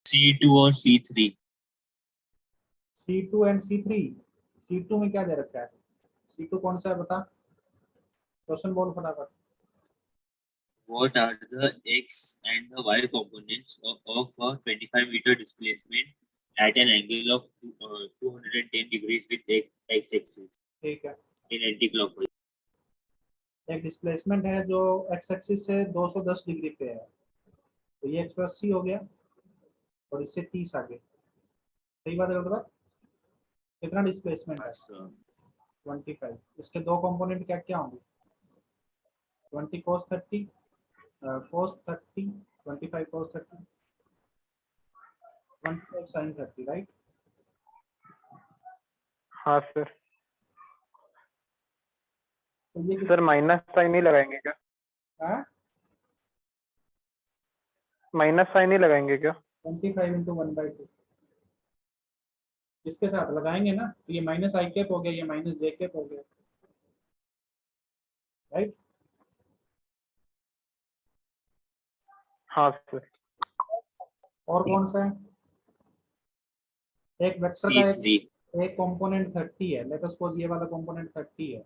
C2 और C3। C2 and C3। C2 में क्या दे रखा है? C2 कौन सा है बता, क्वेश्चन बोल फटाफट। What are the X and the Y components of a 25-meter displacement at an angle of 210 degrees with X axis ठीक है, in anti-clockwise? एक डिस्प्लेसमेंट है जो एक्स एक्सिस से 210 डिग्री पे है, तो ये 180 हो गया और इससे 30 आगे। सही बात है गलत बात? कितना डिस्प्लेसमेंट है? 25। इसके दो कंपोनेंट क्या क्या होंगे? 20 cos 30 cos 30, 25 cos 30, 25 sin 30, right? हाँ सर। तो ये सर माइनस साइन ही लगाएंगे क्या? हाँ, माइनस साइन ही लगाएंगे क्या? 25 इंटू 1/2 इसके साथ लगाएंगे ना, तो ये माइनस आई कैप हो गया, ये माइनस जे कैप हो गया, राइट? हाँ सर। और कौन सा है? एक वेक्टर का C3। एक कंपोनेंट 30 है, लेट अस सपोज ये वाला कंपोनेंट 30 है,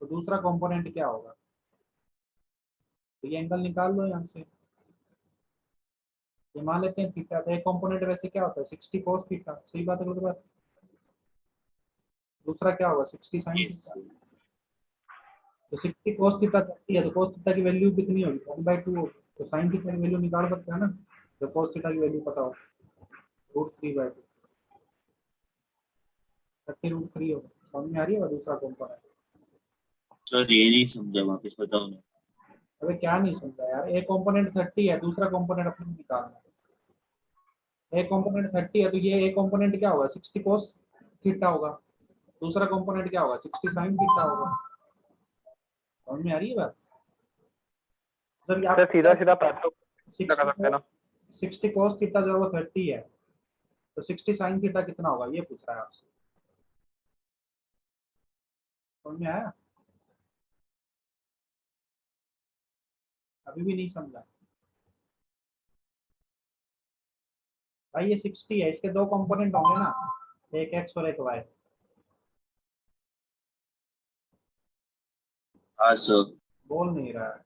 तो दूसरा कंपोनेंट क्या होगा? तो ये एंगल निकाल लो यहाँ से, ये मान लेते हैं थीटा। तो एक कंपोनेंट वैसे क्या होता है? 60 cos थीटा। सही बात है गलत बात? दूसरा क्या होगा? 60 sin Yes। थीटा। तो 60 cos थीटा 30 है, तो cos थीटा की वैल्यू कितनी होगी? 1/2 होगी। तो sin थीटा की वैल्यू निकाल सकते हैं ना, जब cos थीटा की वैल्यू पता हो। √3/2 30√3 होगा। समझ में आ रही है दूसरा कंपोनेंट? सर ये नहीं समझा, वापस बताओ ना। अबे क्या नहीं समझा यार, एक कंपोनेंट 30 है, दूसरा कंपोनेंट अपने निकालना है। एक कंपोनेंट 30 है, तो ये एक कंपोनेंट क्या होगा? 60 cos थीटा होगा, दूसरा कंपोनेंट क्या होगा? 60 sin थीटा होगा। समझ में आ रही है बात? जब सर सीधा सीधा पार्ट तो लगा सकते हैं ना? 60 cos थीटा जो है वो 30 है, तो 60 sin थीटा कितना होगा ये पूछ रहा है आपसे। समझ में आया? अभी भी नहीं समझा भाई? ये 60 है, इसके दो कंपोनेंट होंगे ना, एक x और एक y। हाँ सर। बोल नहीं रहा है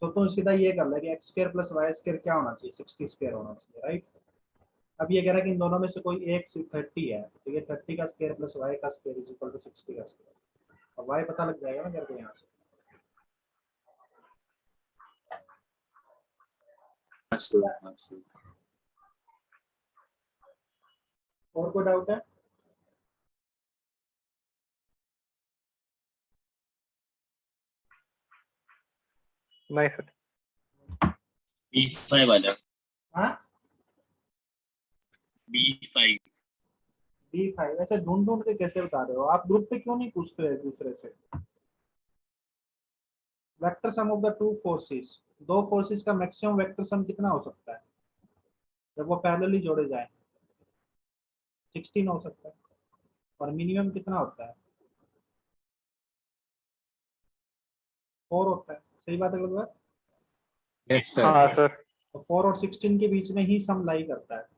तो तुम सीधा ये कर ले कि x² + y² क्या होना चाहिए? 60² होना चाहिए, राइट? अब ये कह रहा है कि इन दोनों में से कोई एक 30 है, तो ये 30 का स्क्वायर प्लस y का स्क्वायर इज इक्वल टू 60 का स्क्वायर। अब y पता लग जाएगा ना मेरे को यहाँ से। हाँ सर। हाँ सर। और कोई डाउट है? नहीं सर। B5 वाला। हाँ, B5। B5 ऐसे ढूंढ ढूंढ के कैसे बता रहे हो आप? ग्रुप पे क्यों नहीं पूछते एक दूसरे से? Vector sum of the two forces, दो फोर्सेस का मैक्सिमम वेक्टर सम कितना हो सकता है जब वो पैरेलली जोड़े जाए? 16 हो सकता है। और मिनिमम कितना होता है? 4 होता है। सही बात है गलत बात? यस हाँ सर। सर। तो 4 और 16 के बीच में ही सम लाई करता है।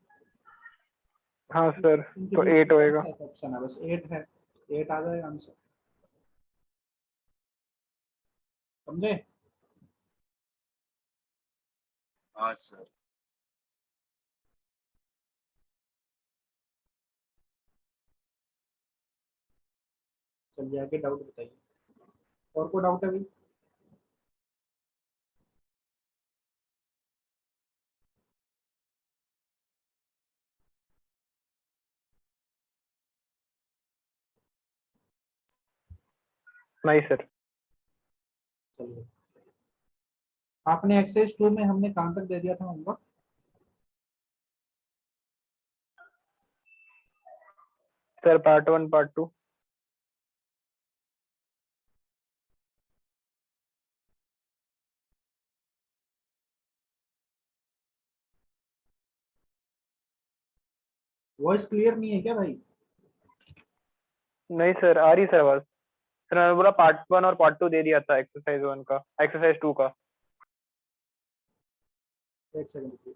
हाँ सर, इनके तो बीच 8 होएगा। में ऑप्शन है, बस 8 है, 8 आ जाएगा आंसर। समझे? हाँ सर। चलिए आगे डाउट बताइए। और कोई डाउट है अभी? नहीं सर। चलिए, आपने एक्सरसाइज 2 में हमने कहाँ तक दे दिया था homework? Sir part 1 part 2। Voice clear नहीं है क्या भाई? नहीं सर, आ रही सर आवाज। सर मैंने बोला पार्ट 1 और पार्ट 2 दे दिया था, एक्सरसाइज 1 का, एक्सरसाइज 2 का। एक सेकंड।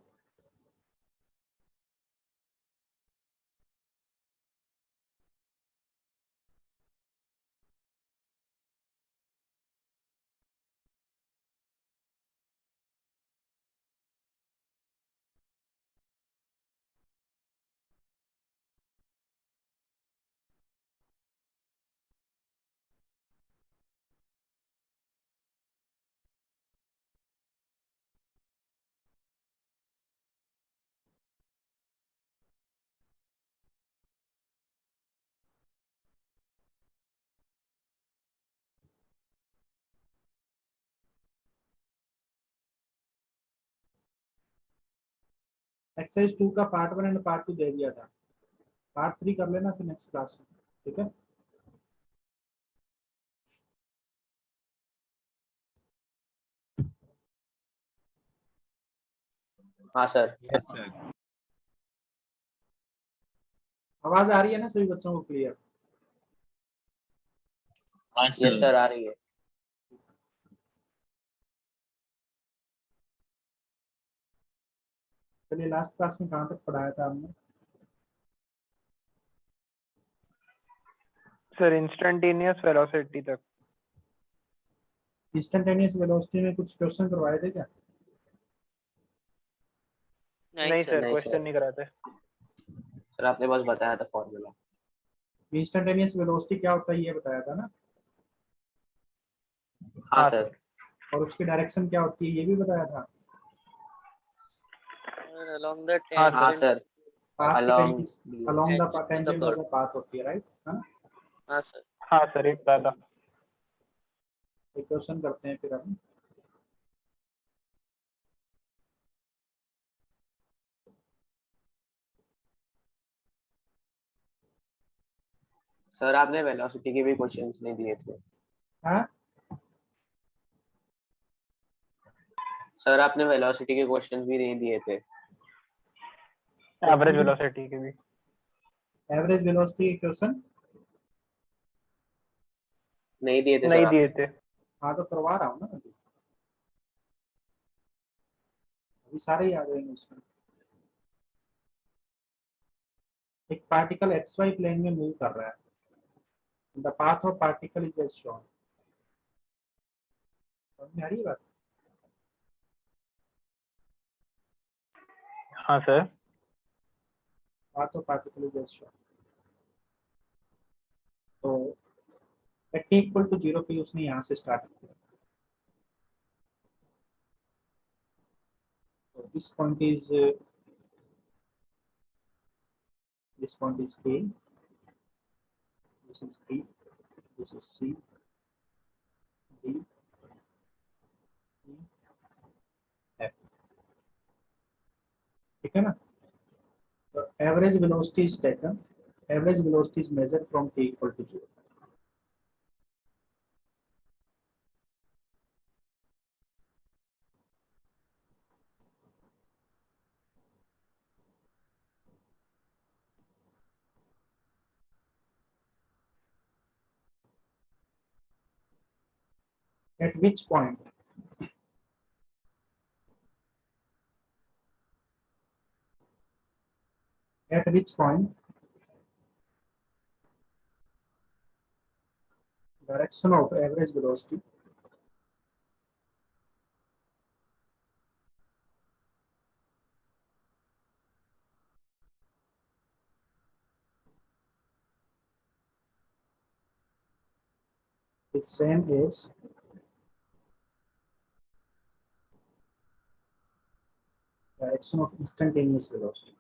एक्सरसाइज 2 का पार्ट 1 एंड पार्ट 2 दे दिया था, पार्ट 3 कर लेना फिर नेक्स्ट क्लास में, ठीक है। हाँ सर। Yes, sir. आवाज आ रही है ना सभी बच्चों को क्लियर? हाँ यस सर। सर, आ रही है। चलिए लास्ट क्लास में कहाँ तक पढ़ाया था हमने? सर इंस्टेंटेनियस वेलोसिटी तक। इंस्टेंटेनियस वेलोसिटी में कुछ क्वेश्चन करवाए थे क्या? नहीं सर, नहीं क्वेश्चन सर। नहीं कराते। सर आपने बस बताया था फॉर्मूला। इंस्टेंटेनियस वेलोसिटी क्या होता है ये बताया था ना, हाँ हाँ सर। सर। और उसकी डायरेक्शन क्या होती है ये भी बताया था। along the हाँ हाँ tangent सर, पाथ की along tangent along the tangent to the tangent of curve. The path होती है, राइट है ना। हाँ सर। हाँ सर, एक बताया था। एक क्वेश्चन करते हैं फिर हम। सर आपने वेलोसिटी के भी क्वेश्चंस नहीं दिए थे। हाँ सर आपने वेलोसिटी के क्वेश्चंस भी नहीं दिए थे। एवरेज वेलोसिटी के भी। एवरेज वेलोसिटी के क्वेश्चन नहीं दिए थे सर नहीं आपने। दिए थे। हाँ तो करवा रहा हूँ ना अभी, अभी सारे ही आ जाएंगे उसमें। एक पार्टिकल एक्स वाई प्लेन में मूव कर रहा है, the path of particle is as shown. समझ में आ रही है बात? हाँ sir. Path of particle is as shown. तो एट टी इक्वल टू 0 पे उसने यहाँ से स्टार्ट किया, तो this point is A, this is B, this is C, D, E, F, ठीक है ना। तो average velocity is taken, average velocity is measured from t equal to 0। At which point direction of average velocity is same as direction of instantaneous velocity.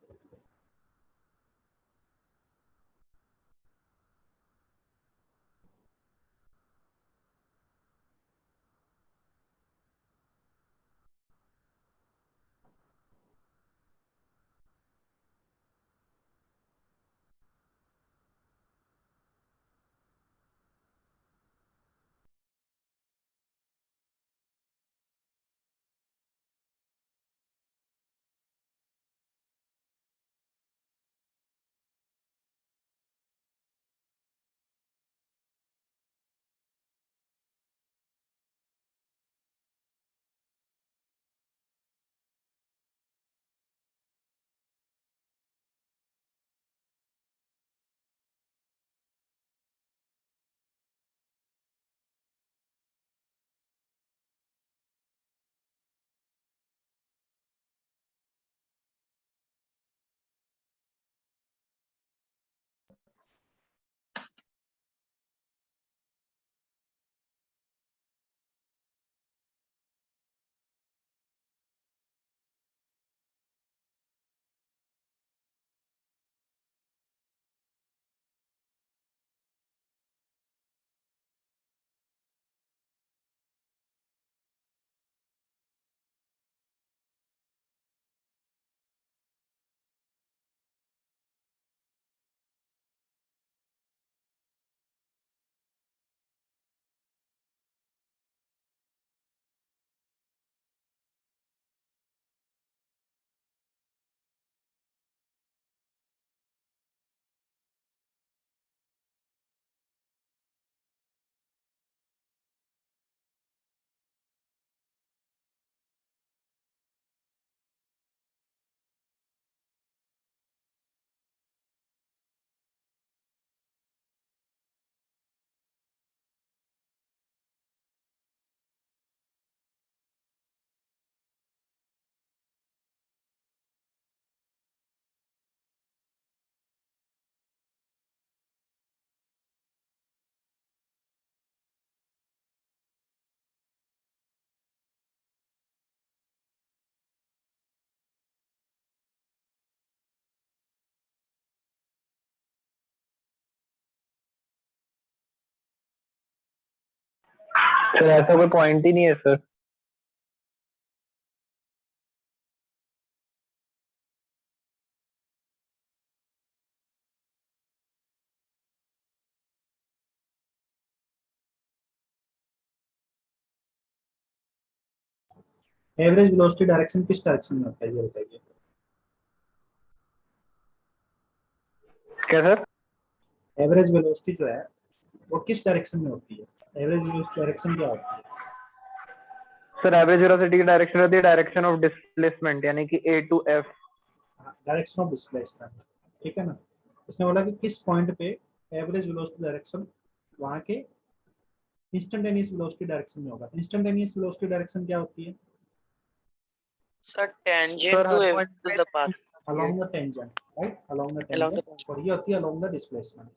Sir ऐसा कोई point ही नहीं है sir. Average velocity direction किस direction में होता है ये बताइए। क्या सर? एवरेज वेलोसिटी जो है वो किस डायरेक्शन में होती है? एवरेज वेलोसिटी डायरेक्शन क्या होती है? सर एवरेज वेलोसिटी की डायरेक्शन होती है डायरेक्शन ऑफ डिस्प्लेसमेंट, यानी कि A to F। Direction of displacement, ठीक है ना। इसने बोला कि किस पॉइंट पे एवरेज वेलोसिटी डायरेक्शन वहां के इंस्टेंटेनियस वेलोसिटी डायरेक्शन में होगा। इंस्टेंटेनियस वेलोसिटी डायरेक्शन क्या होती है? Sir, tangent sir to her point to the path along the tangent, right, along the along the tangent. tangent. और ये होती है अलोंग द डिस्प्लेसमेंट।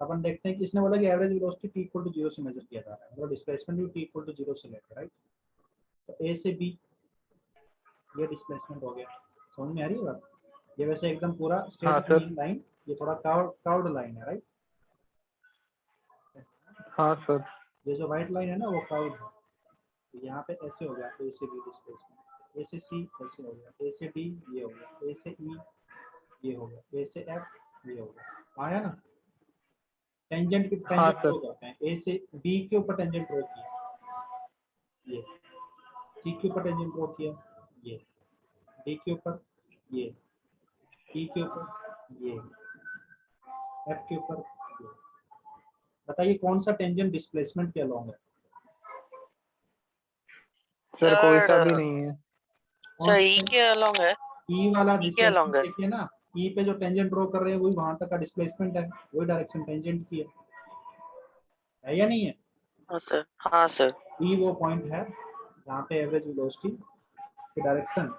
अपन देखते हैं कि इसने बोला कि average velocity T equal to 0 से मेजर किया जा रहा है, मतलब डिस्प्लेसमेंट भी टी इक्वल टू 0 से लेकर, राइट। तो ए से बी ये डिस्प्लेसमेंट हो गया। समझ में आ रही है बात? ये वैसे एकदम पूरा हाँ स्ट्रेट सर। लाइन, ये थोड़ा कर्व्ड लाइन है, राइट। हाँ सर। ये जो व्हाइट लाइन है ना वो कर्व्ड है। तो यहाँ पे ऐसे हो गया ए से बी डिस्प्लेसमेंट, ए से सी ऐसे हो गया, ए से डी ये हो गया, ए से ई ये हो गया, ए से एफ ये हो गया। आया ना? टेंजेंट के हाँ टेंजेंट सर। ड्रॉ करते हैं। ए से बी के ऊपर टेंजेंट ड्रॉ किया, ये सी के ऊपर टेंजेंट ड्रॉ किया, ये डी के ऊपर, ये ई के ऊपर, ये एफ के ऊपर, ये। बताइए कौन सा टेंजेंट डिस्प्लेसमेंट के अलोंग है? सर कोई सा Sir, भी नहीं है। sir, कौन सा? E के along है, ई वाला E के along डिस्प्लेसमेंट है. देखिए ना, ई पे जो टेंजेंट ड्रॉ कर रहे हैं वही वहां तक का डिस्प्लेसमेंट है, वही डायरेक्शन टेंजेंट की है या नहीं है? हाँ sir. ई वो पॉइंट है जहाँ पे एवरेज वेलोसिटी की डायरेक्शन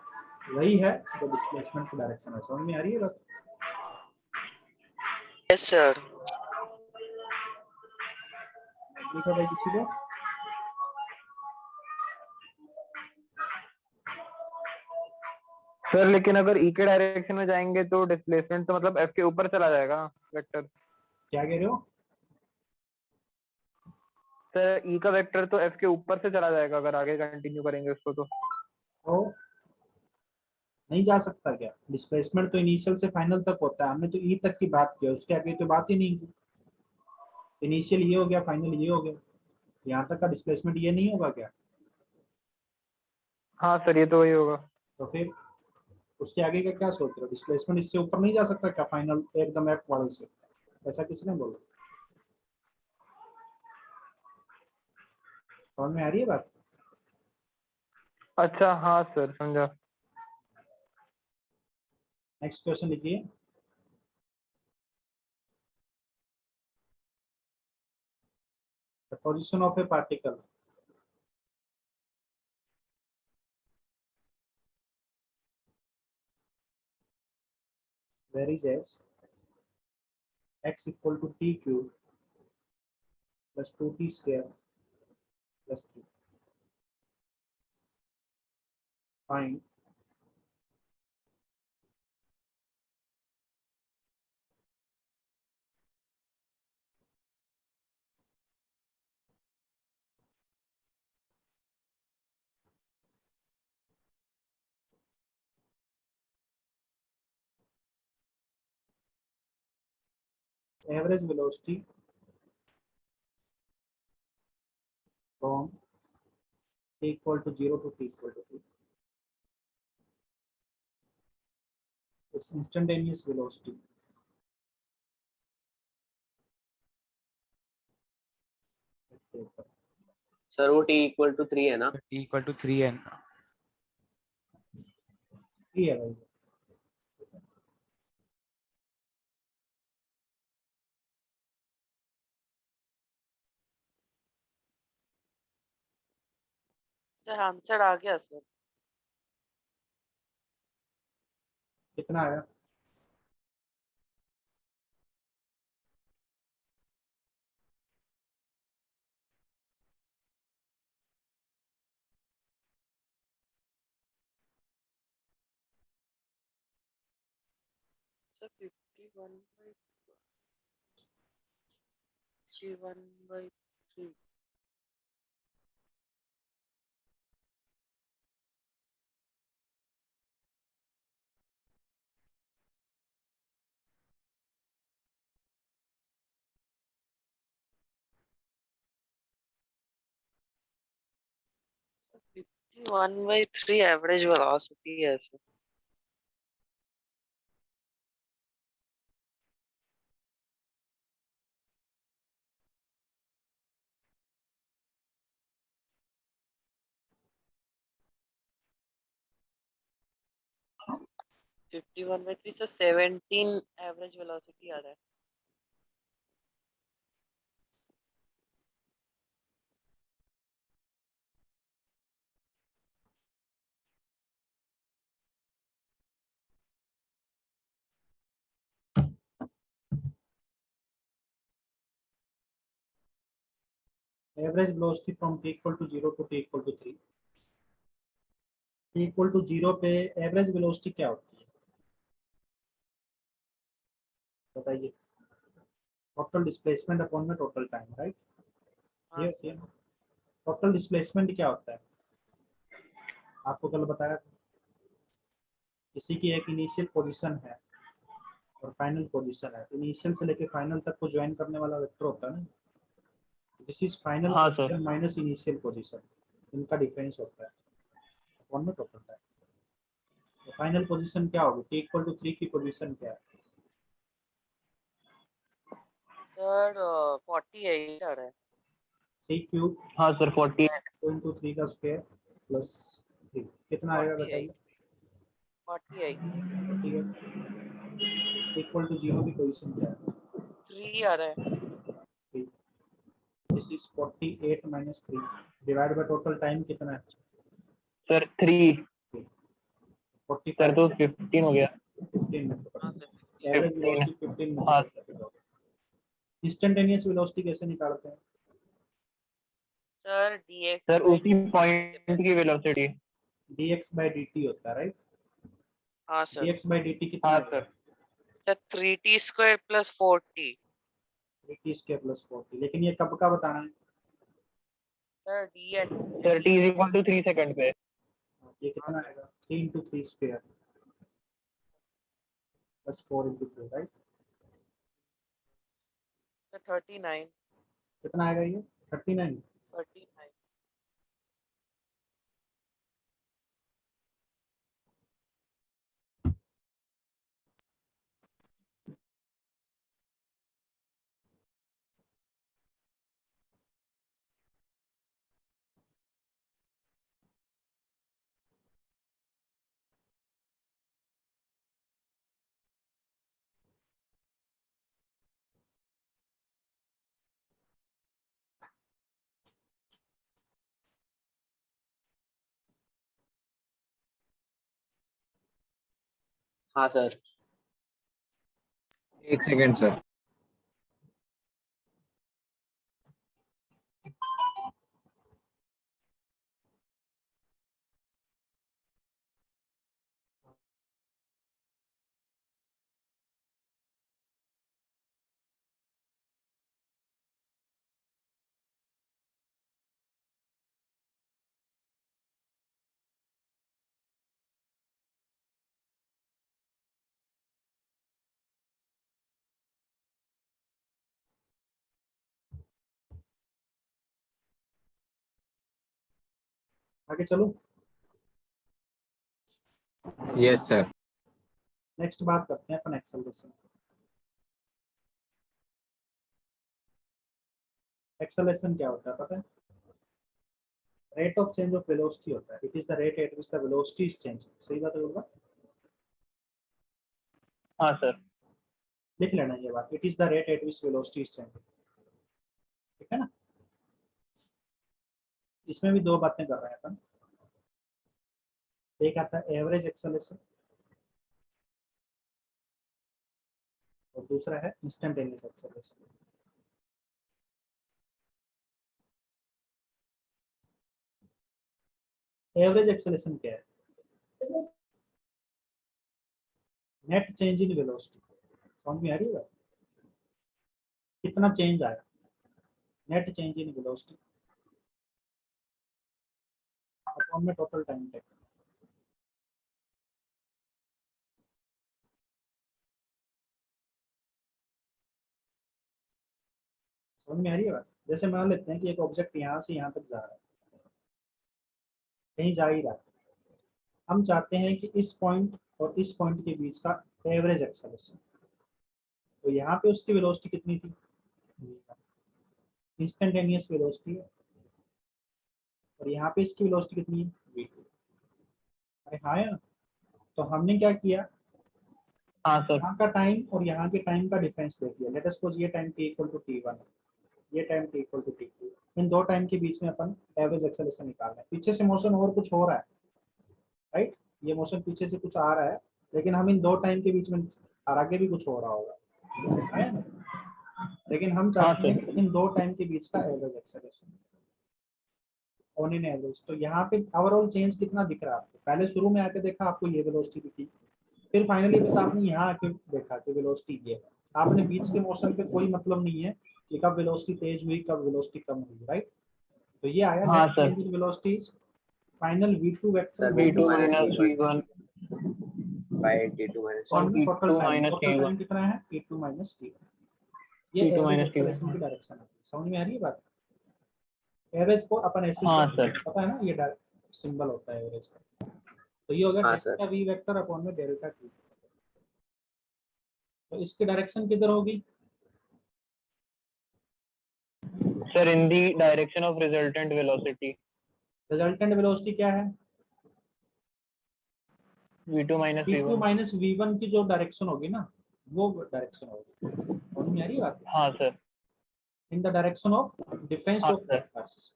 वही है जो डिस्प्लेसमेंट की डायरेक्शन है। समझ में आ रही है बात? Yes sir. लिखा भाई किसी को? सर लेकिन अगर E के डायरेक्शन में जाएंगे तो डिस्प्लेसमेंट तो मतलब F के ऊपर चला जाएगा वेक्टर। क्या कह रहे हो? सर E का वेक्टर तो F के ऊपर से चला जाएगा अगर आगे कंटिन्यू करेंगे उसको तो। तो नहीं जा सकता क्या? डिस्प्लेसमेंट तो इनिशियल से फाइनल तक होता है, हमने तो ई तक की बात की, उसके आगे तो बात ही नहीं की। इनिशियल ये हो गया, फाइनल ये हो गया, यहाँ तक का डिस्प्लेसमेंट ये नहीं होगा क्या? हाँ सर ये तो वही होगा। तो फिर उसके आगे का क्या सोच रहे हो? डिस्प्लेसमेंट इससे ऊपर नहीं जा सकता क्या फाइनल एकदम एफ वाले से? ऐसा किसने बोला? समझ में आ रही है बात? अच्छा हाँ सर समझा। नेक्स्ट क्वेश्चन लिखिए। The position of A particle varies as x equal to t cube plus 2t square plus 3. Find average velocity from t equal to 0 to t equal to 2. It's instantaneous velocity. Sir वो t equal to 3 है ना? t equal to 3 है। ठीक है भाई। Sir, answer आ गया sir. कितना आया? Sir, 51 by 51 by 3. 1/3 average velocity है sir. Fifty one by three से 17 एवरेज वेलोसिटी आ रहा है। Average velocity from t equal to 0 to t equal to 3। t equal to 0 पे एवरेज वेलोसिटी क्या होती है बताइए? टोटल डिस्प्लेसमेंट अपॉन में टोटल टाइम, राइट? ये हाँ होती है सर। ना। टोटल डिस्प्लेसमेंट क्या होता है आपको कल बताया था। किसी की एक इनिशियल पोजीशन है और फाइनल पोजीशन है। इनिशियल से लेके फाइनल तक को ज्वाइन करने वाला वेक्टर होता है ना। दिस इज फाइनल हाँ sir. Position minus initial position, इनका डिफरेंस होता है अपॉन में टोटल टाइम। तो फाइनल पोजीशन क्या होगी? t इक्वल टू 3 की पोजीशन क्या है? सर 48 आ रहा है। 3 क्यूब हाँ सर 40। इंटू 3 का स्क्वायर प्लस 3 कितना आएगा 48। बताइए? 48। ठीक है। इक्वल टू 0 की पोजीशन क्या है? 3 आ रहा है। 3। This is 48 minus 3 divide by total time कितना है? सर 3। 45 सर तो 15 हो गया। 15 मिनट। हाँ सर। एवरेज 15। वेलोसिटी 15 हाँ मिनट। इंस्टेंटेनियस वेलोसिटी कैसे निकालते हैं? सर dx सर by उसी dt। पॉइंट की वेलोसिटी। dx बाई dt होता है, राइट? हाँ सर। dx बाई dt कितना हाँ है? Sir. Sir 3t square plus 4t। 3t square plus 4t। लेकिन ये कब का बताना है? Sir d at sir t। t is equal to 3 second पे। ये हाँ कितना सर। आएगा? 3 into 3 square plus 4 into 3, right? Sir 39। कितना आएगा ये? 39। 39। हाँ सर। एक सेकेंड सर। आगे चलो। Yes sir. नेक्स्ट बात करते हैं अपन एक्सेलरेशन। एक्सेलरेशन क्या होता है पता है? Rate of change of velocity होता है। It is the rate at which the velocity is change. सही बात है बोलूंगा? हाँ सर। लिख लेना ये बात। It is the rate at which velocity is change. ठीक है ना? इसमें भी दो बातें कर रहे हैं अपन। एक आता है एवरेज एक्सेलरेशन और दूसरा है इंस्टेंटेनियस एक्सेलरेशन। एवरेज एक्सेलरेशन क्या है? Net change in velocity. समझ में आ रही है बात? कितना चेंज आया? Net change in velocity upon में टोटल टाइम टेकन। समझ में आ रही है बात? जैसे मान लेते हैं कि एक ऑब्जेक्ट यहाँ से यहाँ तक जा रहा है। कहीं जा ही रहा है। हम चाहते हैं कि इस पॉइंट और इस पॉइंट के बीच का एवरेज एक्सेलरेशन। तो यहाँ पे उसकी वेलोसिटी कितनी थी, इंस्टेंटेनियस वेलोसिटी है, और यहाँ पे इसकी वेलोसिटी कितनी है, v2। अरे हाँ यार, तो हमने क्या किया, हाँ सर। यहाँ का टाइम और यहाँ के टाइम का डिफरेंस देख लिया। लेट अस सपोज ये time t equal to t1 है, ये time t equal to t2। इन दो टाइम के बीच में अपन एवरेज एक्सेलरेशन निकालना है। पीछे से मोशन और कुछ हो रहा है, राइट, ये मोशन पीछे से कुछ आ रहा है, लेकिन हम इन दो टाइम के बीच में, और आगे भी कुछ हो रहा होगा, है ना? लेकिन हम चाहते हैं कि इन दो टाइम के बीच का average acceleration on in average. तो यहाँ पे ओवरऑल चेंज कितना दिख रहा है आपको? पहले शुरू में आके देखा आपको ये वेलोसिटी दिखी, फिर फाइनली बस आपने यहाँ आके देखा कि वेलोसिटी ये है। आपने बीच के मोशन पे कोई मतलब नहीं है कि कब वेलोसिटी तेज हुई कब वेलोसिटी कम हुई, राइट? तो ये आया हाँ, net sir. Change in velocity final v2 vector sir, v2 minus minus v1 by t2 minus कौन t2 total time, minus total t1 time कितना है, t2 माइनस t1। ये t2 average minus acceleration t1। की direction है। समझ में आ रही है बात? एवरेज को अपन ऐसे हाँ show सर। करते हैं, पता है ना, ये सिंबल होता है एवरेज का। तो ये हो गया हाँ sir. Delta v vector upon में डेल्टा t। तो इसकी डायरेक्शन किधर होगी? Sir in the direction of resultant velocity resultant velocity क्या है? v2 minus v2 v1। Minus v1 की जो डायरेक्शन होगी ना, वो डायरेक्शन होगी। समझ में आ रही है बात? हाँ sir. In the direction of difference हाँ ऑफ सर। वेक्टर्स।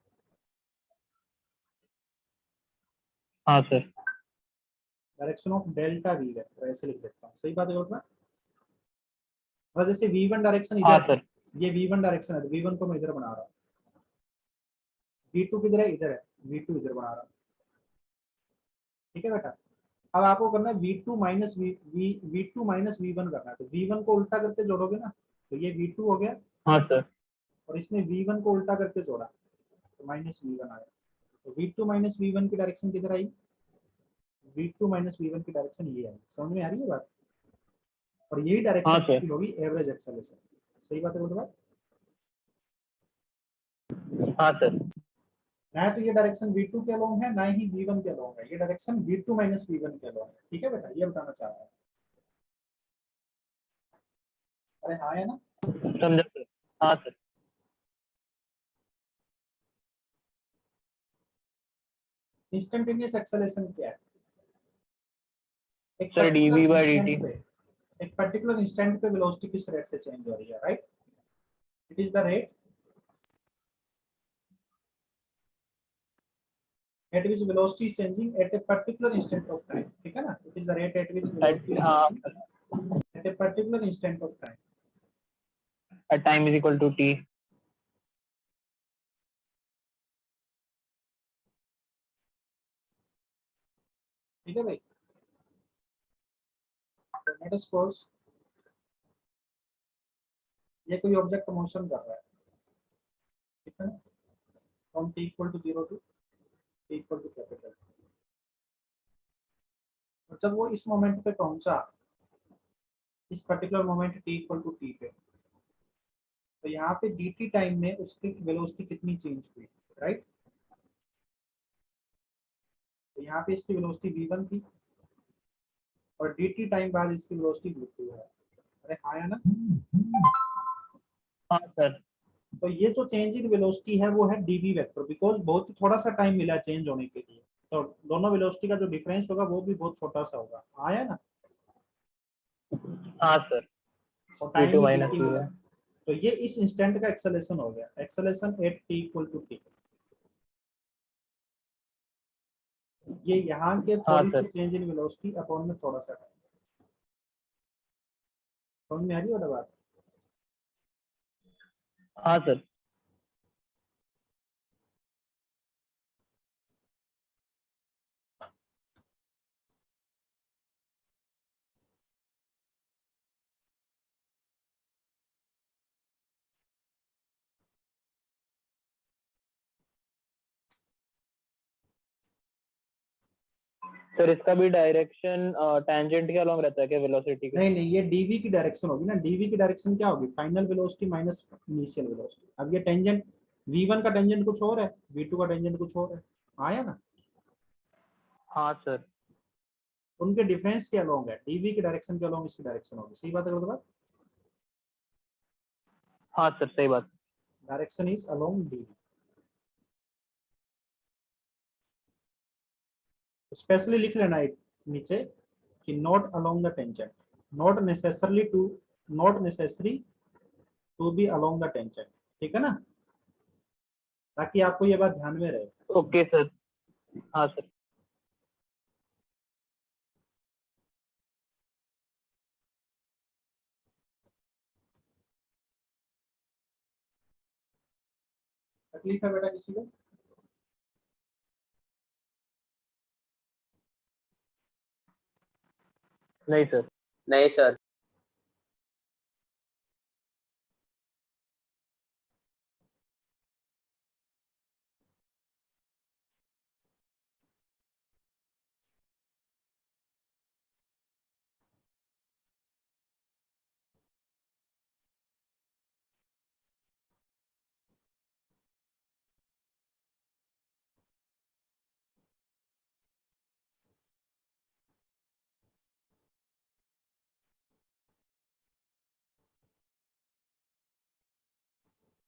हाँ sir. Direction of delta V vector ऐसे लिख देता हूँ। सही बात है ना? और जैसे v1 डायरेक्शन हाँ इधर है, सर। ये v1 डायरेक्शन है, तो v1 को मैं इधर बना रहा हूँ। v2 किधर है, इधर है, v2 इधर बना रहा हूँ। ठीक है बेटा? अब आपको करना है v2 minus v2 minus v1 करना है। तो v1 को उल्टा करके जोड़ोगे ना, तो ये v2 हो गया, हाँ सर। और इसमें v1 को उल्टा करके जोड़ा तो माइनस v1 आया। तो v2 माइनस v1 की डायरेक्शन किधर आई, v2 माइनस v1 की डायरेक्शन ये आई। समझ में आ रही है बात? और यही हाँ डायरेक्शन सर। होगी एवरेज एक्सेलरेशन। सही बात है बोलते बात? हाँ सर। ना तो ये डायरेक्शन v2 के अलोंग है, ना ही v1 के अलोंग है, ये डायरेक्शन v2 माइनस v1 के अलोंग है। ठीक है बेटा, ये बताना चाह रहा है। अरे हाँ है ना? समझा सर। हाँ सर। इंस्टेंटेनियस एक्सेलरेशन क्या है? एक sir particular dv by instant dt। पे, एक पर्टिकुलर इंस्टेंट पे वेलोसिटी किस रेट से चेंज हो रही है, right? It is the rate at which velocity is changing at a particular instant of time. ठीक है ना? It is the rate at which velocity is हाँ changing at a particular instant of time. at time is equal to t। ठीक है भाई? Let us suppose ये कोई object motion कर रहा है, ठीक है ना? From t equal to 0 to t equal to capital। और जब वो इस मोमेंट पे पहुंचा, इस particular moment t equal to t पे, तो यहाँ पे dt टाइम में उसकी वेलोसिटी कितनी चेंज हुई, राइट? तो यहाँ पे इसकी वेलोसिटी v1 थी, और dt टाइम बाद इसकी वेलोसिटी v2 है। अरे हाँ या ना? हाँ सर। तो ये जो चेंज इन वेलोसिटी है वो है dv वेक्टर, बिकॉज बहुत ही थोड़ा सा टाइम मिला चेंज होने के लिए। तो दोनों वेलोसिटी का जो डिफरेंस होगा वो भी बहुत छोटा सा होगा। आया ना? हाँ सर। और टाइम v2 भी minus एक ही मिला। v1। तो ये इस इंस्टेंट का एक्सेलरेशन हो गया, acceleration at t equal to t। ये यहाँ के हाँ थोड़ी सी sir. Change in velocity upon में थोड़ा सा टाइम। समझ में आ रही है बात? हाँ सर। सर इसका भी डायरेक्शन टेंजेंट के अलॉन्ग रहता है क्या वेलोसिटी के? नहीं नहीं, ये dv की डायरेक्शन होगी ना। dv की डायरेक्शन क्या होगी, final velocity minus initial velocity. अब ये टेंजेंट v1 का टेंजेंट कुछ और है, v2 का टेंजेंट कुछ और है। आया ना? हाँ सर। उनके डिफरेंस के अलोंग है, डीवी की डायरेक्शन के अलोंग इसकी डायरेक्शन होगी। सही बात है तो बात, हाँ सर सही बात। Direction is along DV. Specially लिख लेना एक नीचे कि not along the tangent, not necessary to be along the tangent. ठीक है ना, ताकि आपको ये बात ध्यान में रहे। Okay sir. हाँ सर। तकलीफ है बेटा किसी को? नहीं सर। नहीं सर।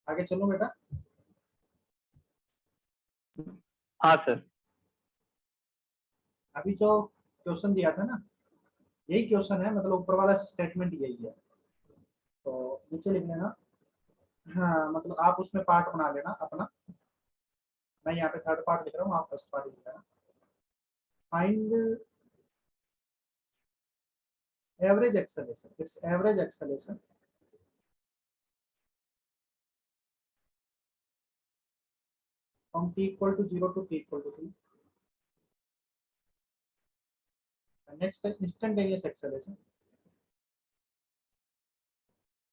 आगे चलो बेटा। हाँ सर। अभी जो क्वेश्चन दिया था ना, यही क्वेश्चन है, मतलब ऊपर वाला स्टेटमेंट यही है, तो नीचे लिख लेना। हाँ, मतलब आप उसमें पार्ट बना लेना अपना। मैं यहाँ पे थर्ड पार्ट लिख रहा हूँ, आप फर्स्ट पार्ट लिख लेना। Find average acceleration, it's average acceleration from t equal to 0 to t equal to 3. And next है instantaneous acceleration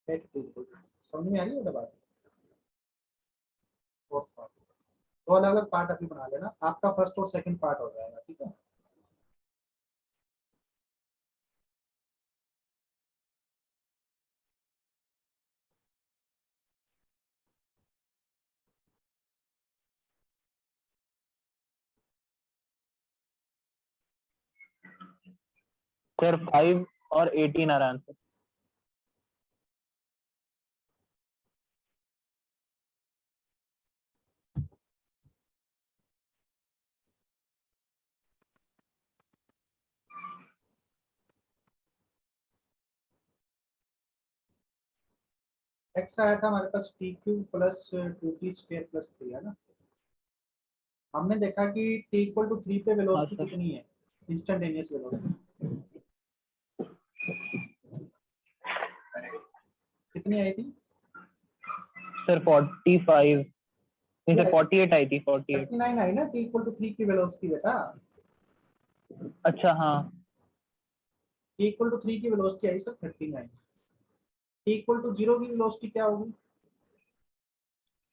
at t equal to 3. समझ में आ रही है बात? फोर्थ पार्ट, दो अलग अलग पार्ट अभी बना लेना, आपका फर्स्ट और सेकंड पार्ट हो जाएगा। ठीक है, सर 5 और 18 आ रहा आंसर। x आया था हमारे पास T cube plus 2t square plus 3 है ना। हमने देखा कि t इक्वल टू 3 पे हाँ वेलोसिटी सर। कितनी है, इंस्टेंटेनियस वेलोसिटी कितनी आई थी? सर 45, नहीं ये सर 48 आई थी, 48। 39 आई ना, t इक्वल टू 3 की वेलोसिटी बेटा। अच्छा हाँ। t इक्वल टू 3 की वेलोसिटी आई सर 39। t इक्वल टू 0 की वेलोसिटी क्या होगी?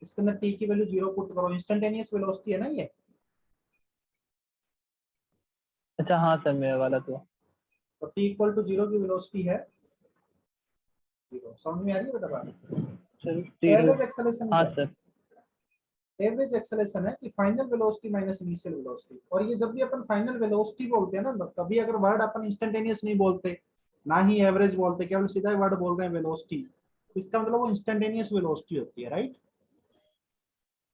इसके अंदर t की वैल्यू 0 पुट करो, इंस्टेंटेनियस वेलोसिटी है ना ये। अच्छा हाँ सर, मेरे वाला तो। तो t इक्वल टू 0 की वेलोसिटी है 0। समझ में आ रही है बेटा बात? सर 0। एवरेज एक्सेलरेशन हाँ क्या है? सर। एवरेज एक्सेलरेशन है कि final velocity minus initial velocity. और ये जब भी अपन फाइनल वेलोसिटी बोलते हैं ना, कभी अगर वर्ड अपन इंस्टेंटेनियस नहीं बोलते, ना ही एवरेज बोलते, केवल सीधा ही वर्ड बोल रहे हैं वेलोसिटी, इसका मतलब वो इंस्टेंटेनियस वेलोसिटी होती है, राइट।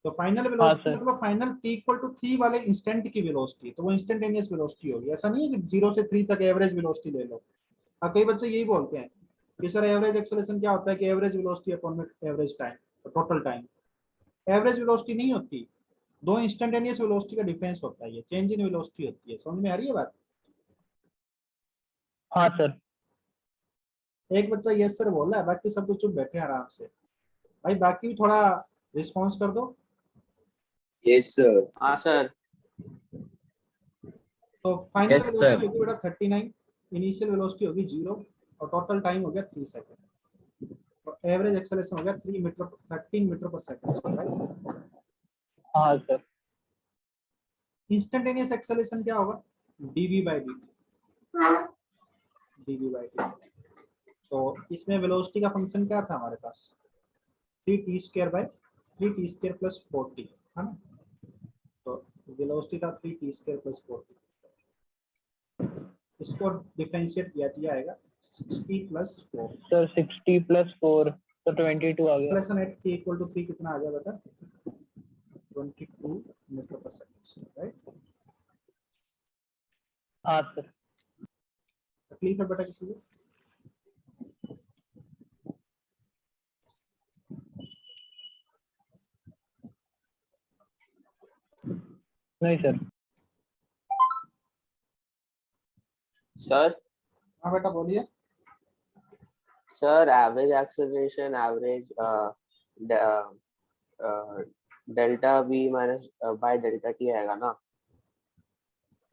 तो फाइनल हाँ वेलोसिटी सर। मतलब फाइनल t इक्वल टू 3 वाले इंस्टेंट की वेलोसिटी, तो वो इंस्टेंटेनियस वेलोसिटी होगी। ऐसा नहीं है कि 0 से 3 तक एवरेज वेलोसिटी ले लो। हाँ, कई बच्चे यही बोलते हैं कि सर एवरेज एक्सेलरेशन क्या होता है कि average velocity upon average time, total time. Average velocity नहीं होती, दो इंस्टेंटेनियस वेलोसिटी का डिफरेंस होता है, ये चेंज इन वेलोसिटी होती है। समझ में आ रही है बात? हाँ सर। एक बच्चा यस सर बोल रहा है, बाकी सब कुछ चुप बैठे हैं आराम से। भाई बाकी भी थोड़ा रिस्पॉन्स कर दो। Yes, sir. हाँ सर। तो फाइनल Yes, sir. वेलोसिटी होगी बेटा 39, इनिशियल वेलोसिटी होगी 0, और टोटल टाइम हो गया 3 सेकंड। तो एवरेज एक्सेलरेशन हो गया 13 मीटर पर सेकंड, राइट। हाँ सर। इंस्टेंटेनियस एक्सेलरेशन क्या होगा? dv by dt, dv by dt। तो इसमें वेलोसिटी का फंक्शन क्या था हमारे पास? 3t square by 3t square plus 40 है ना। तो वेलोसिटी था 3t स्क्वायर प्लस 40। इसको डिफरेंशिएट किया दिया आएगा 60 प्लस 4 सर 60 प्लस 4 तो 22 आ गया। प्लस एट के इक्वल टू 3 कितना आ गया बेटा 22 मीटर पर सेकंड, राइट। हाँ सर। तकलीफ है बेटा किसी को? नहीं सर। सर हाँ बेटा बोलिए। Sir average acceleration average delta we minus by delta T आएगा ना?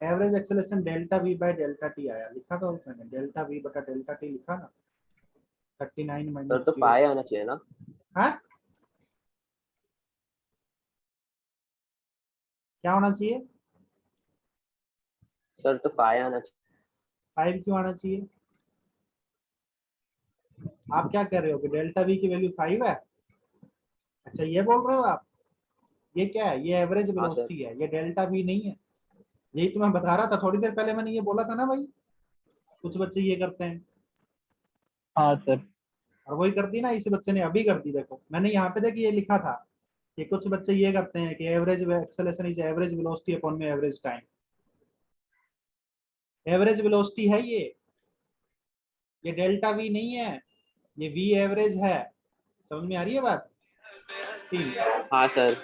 Average acceleration delta we by delta T आया, लिखा था उसमें डेल्टा वी बटा डेल्टा टी लिखा ना 39 सर माइनस तो पाई आना चाहिए ना? हाँ क्या होना चाहिए? सर तो पाई आना चाहिए। 5 क्यों आना चाहिए? आप क्या कर रहे हो कि डेल्टा वी की वैल्यू 5 है? अच्छा ये बोल रहे हो आप? ये क्या है? ये एवरेज हाँ सर। वेलोसिटी है, ये डेल्टा वी नहीं है। यही तो मैं बता रहा था थोड़ी देर पहले, मैंने ये बोला था ना भाई, कुछ बच्चे ये करते हैं हाँ सर। और वही कर दी ना इस बच्चे ने, अभी कर दी। देखो मैंने यहाँ पे देखिए ये लिखा था कि कुछ बच्चे ये करते हैं कि average acceleration is average velocity upon में एवरेज टाइम। एवरेज वेलोसिटी है ये डेल्टा वी नहीं है, ये वी एवरेज है। समझ में आ रही है बात? हाँ सर।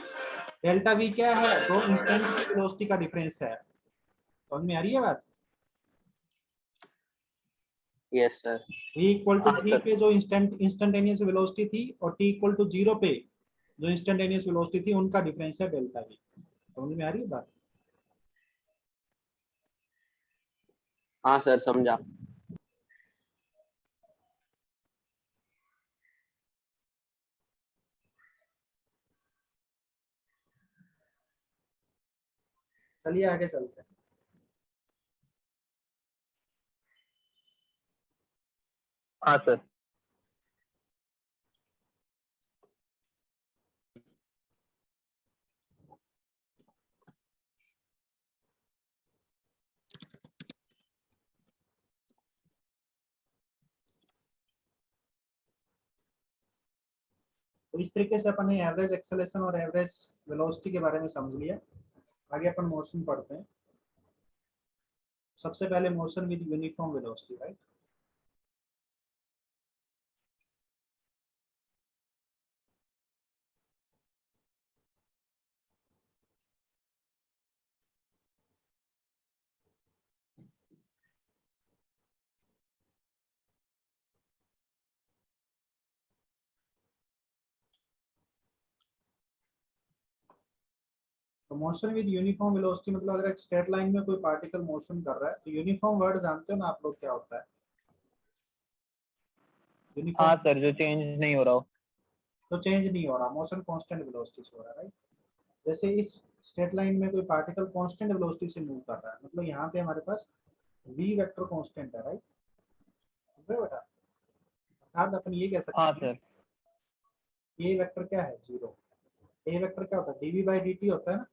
डेल्टा वी क्या है? दो इंस्टेंट की वेलोसिटी का डिफरेंस है। समझ में आ रही है बात? Yes sir. v equal to हाँ थ्री सर। पे जो इंस्टेंटेनियस वेलोसिटी थी और t इक्वल टू 0 पे जो इंस्टेंटेनियस वेलोसिटी थी, उनका डिफरेंस है डेल्टा वी। समझ में आ रही है बात? हाँ सर समझा। चलिए आगे चलते हैं। हाँ सर। तो इस तरीके से अपन ने एवरेज एक्सेलरेशन और एवरेज वेलोसिटी के बारे में समझ लिया। आगे अपन मोशन पढ़ते हैं। सबसे पहले motion with uniform velocity, right. तो मोशन विद यूनिफॉर्म वेलोसिटी मतलब अगर एक स्ट्रेट लाइन में कोई पार्टिकल मोशन कर रहा है, तो यूनिफॉर्म वर्ड जानते हो ना आप लोग क्या होता है? हाँ यूनिफॉर्म सर, जो चेंज नहीं हो रहा हो। तो चेंज नहीं हो रहा, मोशन कांस्टेंट वेलोसिटी से हो रहा है, राइट। जैसे इस स्ट्रेट लाइन में कोई पार्टिकल कांस्टेंट वेलोसिटी से मूव कर रहा है, मतलब यहाँ पे हमारे पास v वेक्टर कांस्टेंट है, राइट। ठीक है बेटा, अर्थात अपन ये कह सकते हाँ हैं सर। a वेक्टर क्या है? 0। a वेक्टर क्या होता है? dv बाई dt होता है ना।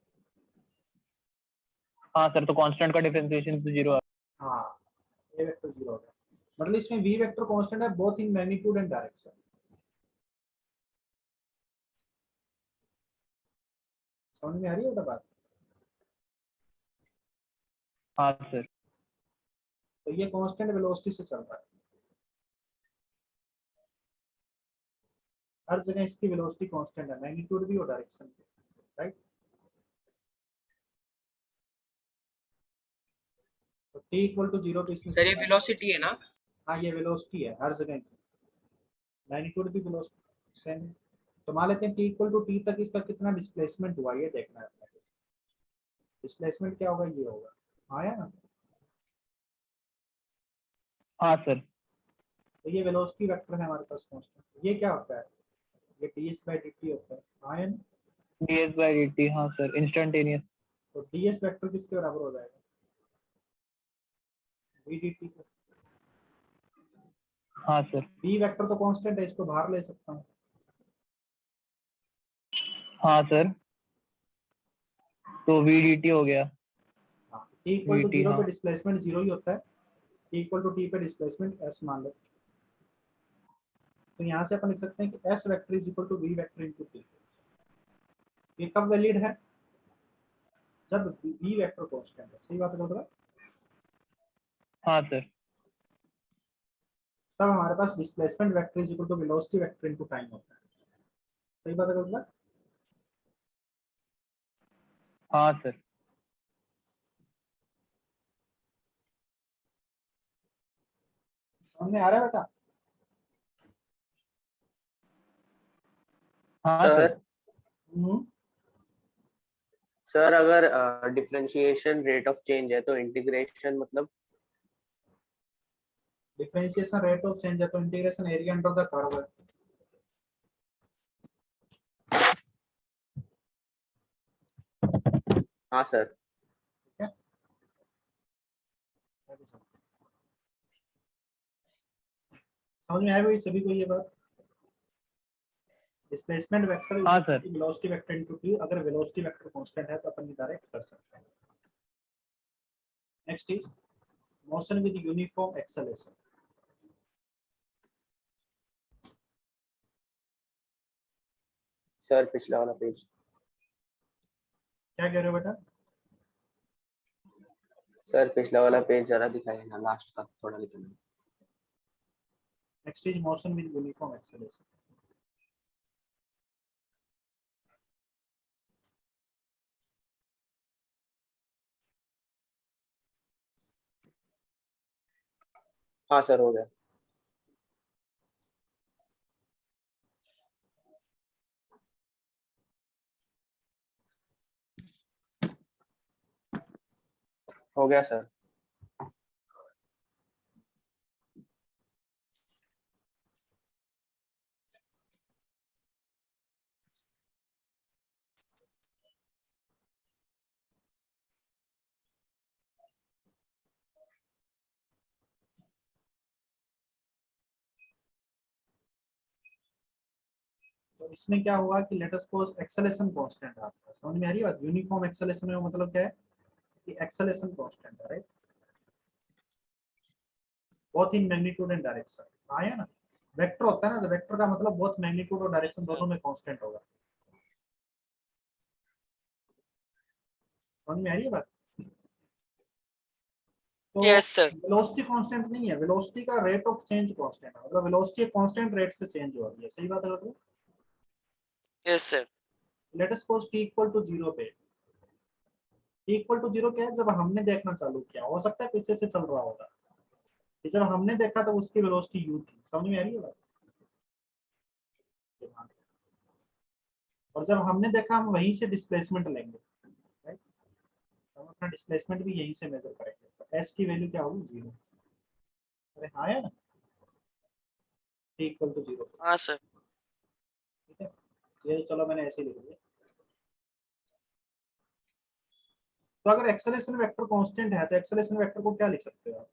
हाँ सर, तो कांस्टेंट का डिफरेंशिएशन तो 0 आ। हाँ, a वेक्टर 0 होता है, मतलब इसमें v वेक्टर कांस्टेंट है both in magnitude and direction. समझ में आ रही है बेटा बात? हाँ सर। तो ये कांस्टेंट वेलोसिटी से चल रहा है, हर जगह इसकी वेलोसिटी कांस्टेंट है, मैग्नीट्यूड भी और डायरेक्शन भी, राइट। तो t इक्वल टू 0 पे इसने सर ये सीधा, वेलोसिटी है ना? हाँ ये वेलोसिटी है हर जगह की, मैग्नीट्यूड भी वेलोसिटी सेम है। तो मान लेते हैं t इक्वल टू t तक इसका कितना डिस्प्लेसमेंट हुआ, ये देखना है अपने को। डिस्प्लेसमेंट क्या होगा? ये होगा, आया ना। हाँ सर। तो ये वेलोसिटी वेक्टर है हमारे पास कांस्टेंट। ये क्या होता है? ये ds बाई dt होता है, आया ना। ds बाई dt, हाँ सर, इंस्टेंटेनियस। तो ds वेक्टर किसके बराबर हो जाएगा? v dt को। हाँ सर। v वेक्टर तो कांस्टेंट है, इसको बाहर ले सकता हूँ। हाँ सर, तो v dt हो गया। हाँ, t इक्वल टू vt, 0 हाँ। पे डिस्प्लेसमेंट 0 ही होता है, इक्वल टू टी पे डिस्प्लेसमेंट एस मान लो, तो यहाँ से अपन लिख सकते हैं कि S vector is equal to V vector into T. ये कब वैलिड है? जब वी वेक्टर कांस्टेंट है। सही बात है बोल, हाँ सर। तब हमारे पास displacement vector is equal to velocity vector into time होता है। सही बात है बोल, हाँ सर। समझ में आ रहा है बेटा? हाँ सर सर। सर अगर डिफरेंशिएशन रेट ऑफ चेंज है तो इंटीग्रेशन मतलब? डिफरेंशिएशन रेट ऑफ चेंज है तो integration area under the curve है। हाँ सर। ठीक है, समझ में आया भाई सभी को ये बात? डिस्प्लेसमेंट वेक्टर हाँ sir. Velocity vector into T, अगर वेलोसिटी वेक्टर कांस्टेंट है तो अपन डायरेक्ट कर सकते हैं। Next is motion with uniform acceleration. Sir पिछला वाला पेज। क्या कह रहे हो बेटा? सर पिछला वाला पेज जरा दिखाइए ना, लास्ट का थोड़ा लिखना। Next is motion with uniform acceleration. हाँ सर हो गया। हो गया सर। तो इसमें क्या हुआ कि late us suppose acceleration constant है आपका। समझ में आ रही है बात? यूनिफॉर्म एक्सेलरेशन में मतलब क्या है कि एक्सेलरेशन कांस्टेंट है, right, both in magnitude and direction. आया ना? वेक्टर होता है ना, तो वेक्टर का मतलब बोथ मैग्नीट्यूड और डायरेक्शन दोनों में कांस्टेंट होगा। समझ में आ रही है बात? तो Yes, sir. वेलोसिटी कांस्टेंट नहीं है, वेलोसिटी का रेट ऑफ चेंज कांस्टेंट है, मतलब वेलोसिटी कांस्टेंट रेट से चेंज हो रही है। सही बात है मतलब? Yes, sir. Let us suppose T equal to 0 पे, टी इक्वल टू 0 क्या है? जब हमने देखना चालू किया, हो सकता है पीछे से चल रहा होगा, कि जब हमने देखा तो उसकी वेलोसिटी u थी। समझ में आ रही है बात? और जब हमने देखा हम वहीं से डिस्प्लेसमेंट लेंगे, राइट, हम अपना डिस्प्लेसमेंट भी यहीं से मेजर करेंगे, तो एस की वैल्यू क्या होगी? 0। अरे हाँ है ना, टी इक्वल टू 0। हाँ sir. ठीक है, ये चलो मैंने ऐसे लिख दिया। तो अगर एक्सेलरेशन वेक्टर कांस्टेंट है तो एक्सेलरेशन वेक्टर को क्या लिख सकते हो आप?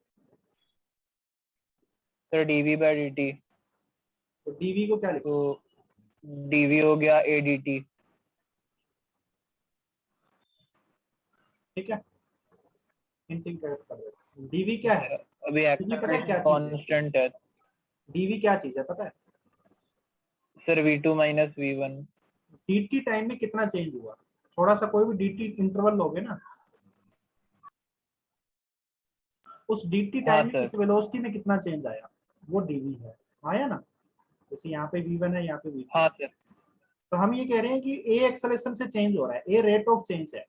सर dv by dt, तो डीवी को क्या लिख सकते हो? तो dv हो गया adt। ठीक है, हिंटिंग कर दो। डीवी क्या है? अभी डीवी पता है एक्सेलरेशन क्या चीज है? कांस्टेंट है डीवी क्या चीज है पता है? Sir, v2 minus v1। DT time में कितना चेंज हुआ, थोड़ा सा कोई भी डीटी इंटरवल लोगे ना, उस डीटी हाँ टाइम में सर। इस वेलोसिटी में कितना चेंज आया, वो डीवी है। आया ना? जैसे यहाँ पे v1 है, यहाँ पे v2। हाँ सर। तो हम ये कह रहे हैं कि ए एक्सेलरेशन से चेंज हो रहा है, ए रेट ऑफ चेंज है।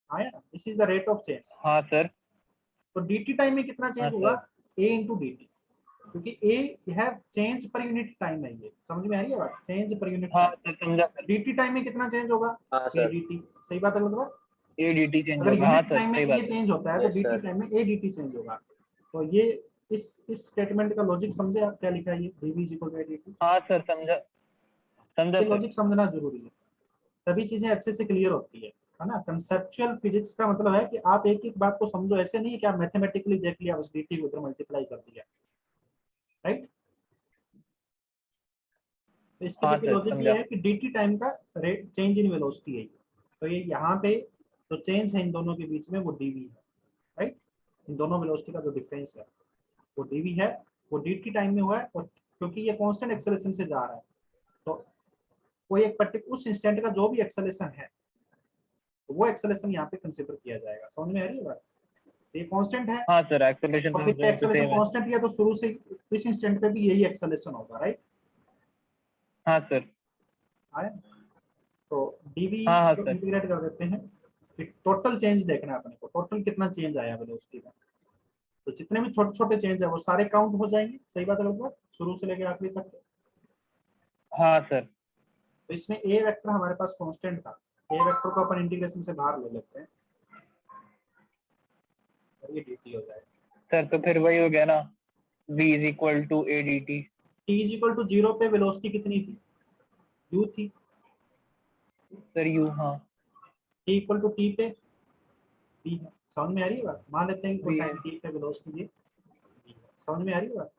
आया ना? This is the rate of change. हाँ सर। तो dt टाइम में कितना हाँ चेंज होगा? Sir. a into D T, क्योंकि a है चेंज पर यूनिट टाइम है। ये समझ में आ रही है बात? चेंज पर यूनिट हाँ टाइम। सर, समझा सर। dt टाइम में कितना चेंज होगा? हाँ a सर। dt। सही बात है मतलब? adt चेंज अगर होगा। हाँ यूनिट सर, टाइम में सही ये बात है। चेंज होता है तो यस dt सर। टाइम में a dt चेंज होगा। तो ये इस स्टेटमेंट का लॉजिक समझे आप? क्या लिखा है ये dv is equal to a dt? हाँ सर, समझा समझा ये सर। लॉजिक समझना जरूरी है, तभी चीजें अच्छे से क्लियर होती है ना? कंसेप्चुअल फिजिक्स का मतलब है कि आप एक एक बात को समझो, ऐसे नहीं कि आप मैथमेटिकली देख लिया बस dt को उधर मल्टीप्लाई कर दिया, राइट। तो इसके हाँ पीछे सर, लॉजिक ये समझा। है कि dt टाइम का रेट चेंज इन वेलोसिटी है। तो ये यहाँ पे जो चेंज है इन दोनों के बीच में वो dv है, राइट। इन दोनों वेलोसिटी का जो डिफरेंस है वो dv है, वो dt टाइम में हुआ है, और क्योंकि ये कांस्टेंट एक्सेलरेशन से जा रहा है तो कोई एक पर्टिकुलर उस इंस्टेंट का जो भी एक्सेलरेशन है तो वो एक्सेलरेशन यहाँ पे कंसीडर किया जाएगा। समझ में आ रही है बात? ये कांस्टेंट है हाँ सर, एक्सेलरेशन और फिर एक्सेलरेशन सेम है। कांस्टेंट है तो शुरू से इस इंस्टेंट पे भी यही एक्सेलरेशन होगा, राइट? हाँ सर। आया? तो dv हाँ हाँ को सर। इंटीग्रेट कर देते हैं, फिर टोटल चेंज देखना है अपने को, टोटल कितना चेंज आया वेलोसिटी में। तो जितने भी छोटे छोटे चेंज है वो सारे काउंट हो जाएंगे। सही बात है लगभग, शुरू से लेकर आखिरी तक। हाँ सर। तो इसमें ए वेक्टर हमारे पास कांस्टेंट था, ए वेक्टर को अपन इंटीग्रेशन से बाहर ले लेते हैं और ये dt हो जाएगा। सर तो फिर वही हो गया ना, v is equal to A D T. t is equal to 0 पे वेलोसिटी कितनी थी? u थी। सर u, हाँ t इक्वल टू t पे v है। समझ में आ रही है बात? मान लेते हैं कि v टाइम है। t पे वेलोसिटी ये v है। समझ में आ रही है बात?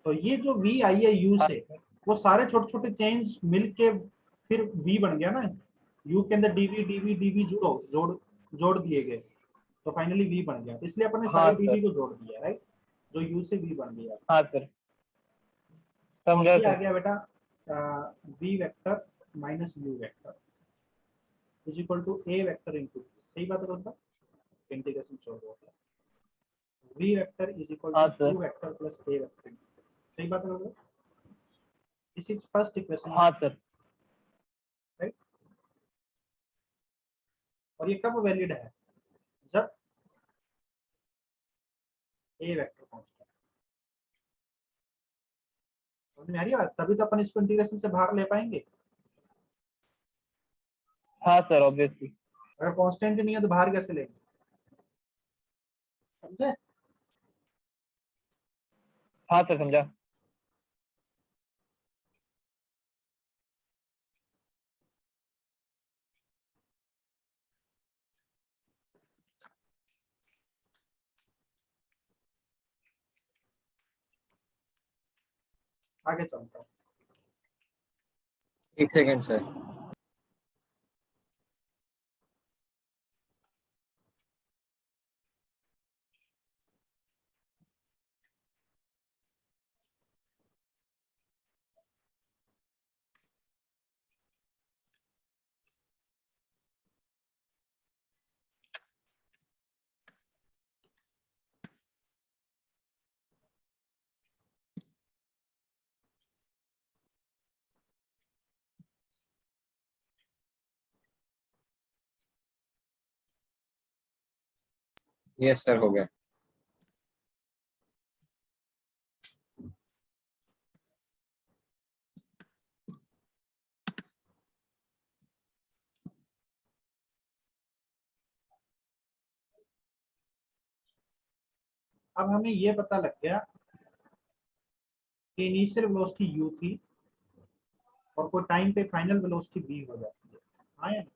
तो ये जो v आई है u हाँ से, सर। वो सारे छोटे छोटे चेंज मिलके फिर v बन गया ना। u के अंदर dv जोड़ जोड़ जोड़ दिए गए तो फाइनली v बन गया। इसलिए अपन ने हाँ सारे सर। dv को जोड़ दिया, राइट? जो u से v बन गया। हाँ सर, तो समझा ये आ सर। गया बेटा v vector minus u vector is equal to a vector into. सही बात है दोस्तों? इंटीग्रेशन छोड़ दो। v vector is equal to to sir. u vector plus a vector. सही बात है दोस्तों? दिस इज फर्स्ट इक्वेशन, हाँ सर। राइट? और ये कब वैलिड है? जब a वेक्टर कांस्टेंट। समझ में आ रही है बात? तभी तो अपन इसको इंटीग्रेशन से बाहर ले पाएंगे। हाँ सर, ऑब्वियसली। अगर कांस्टेंट नहीं है तो बाहर कैसे लेंगे? समझे? हाँ सर, समझा। आगे चलता हूँ। एक सेकंड सर। यस सर, हो गया। अब हमें ये पता लग गया कि इनिशियल वेलोसिटी u थी और कोई टाइम पे फाइनल वेलोसिटी v हो जाती है। हाँ या नहीं?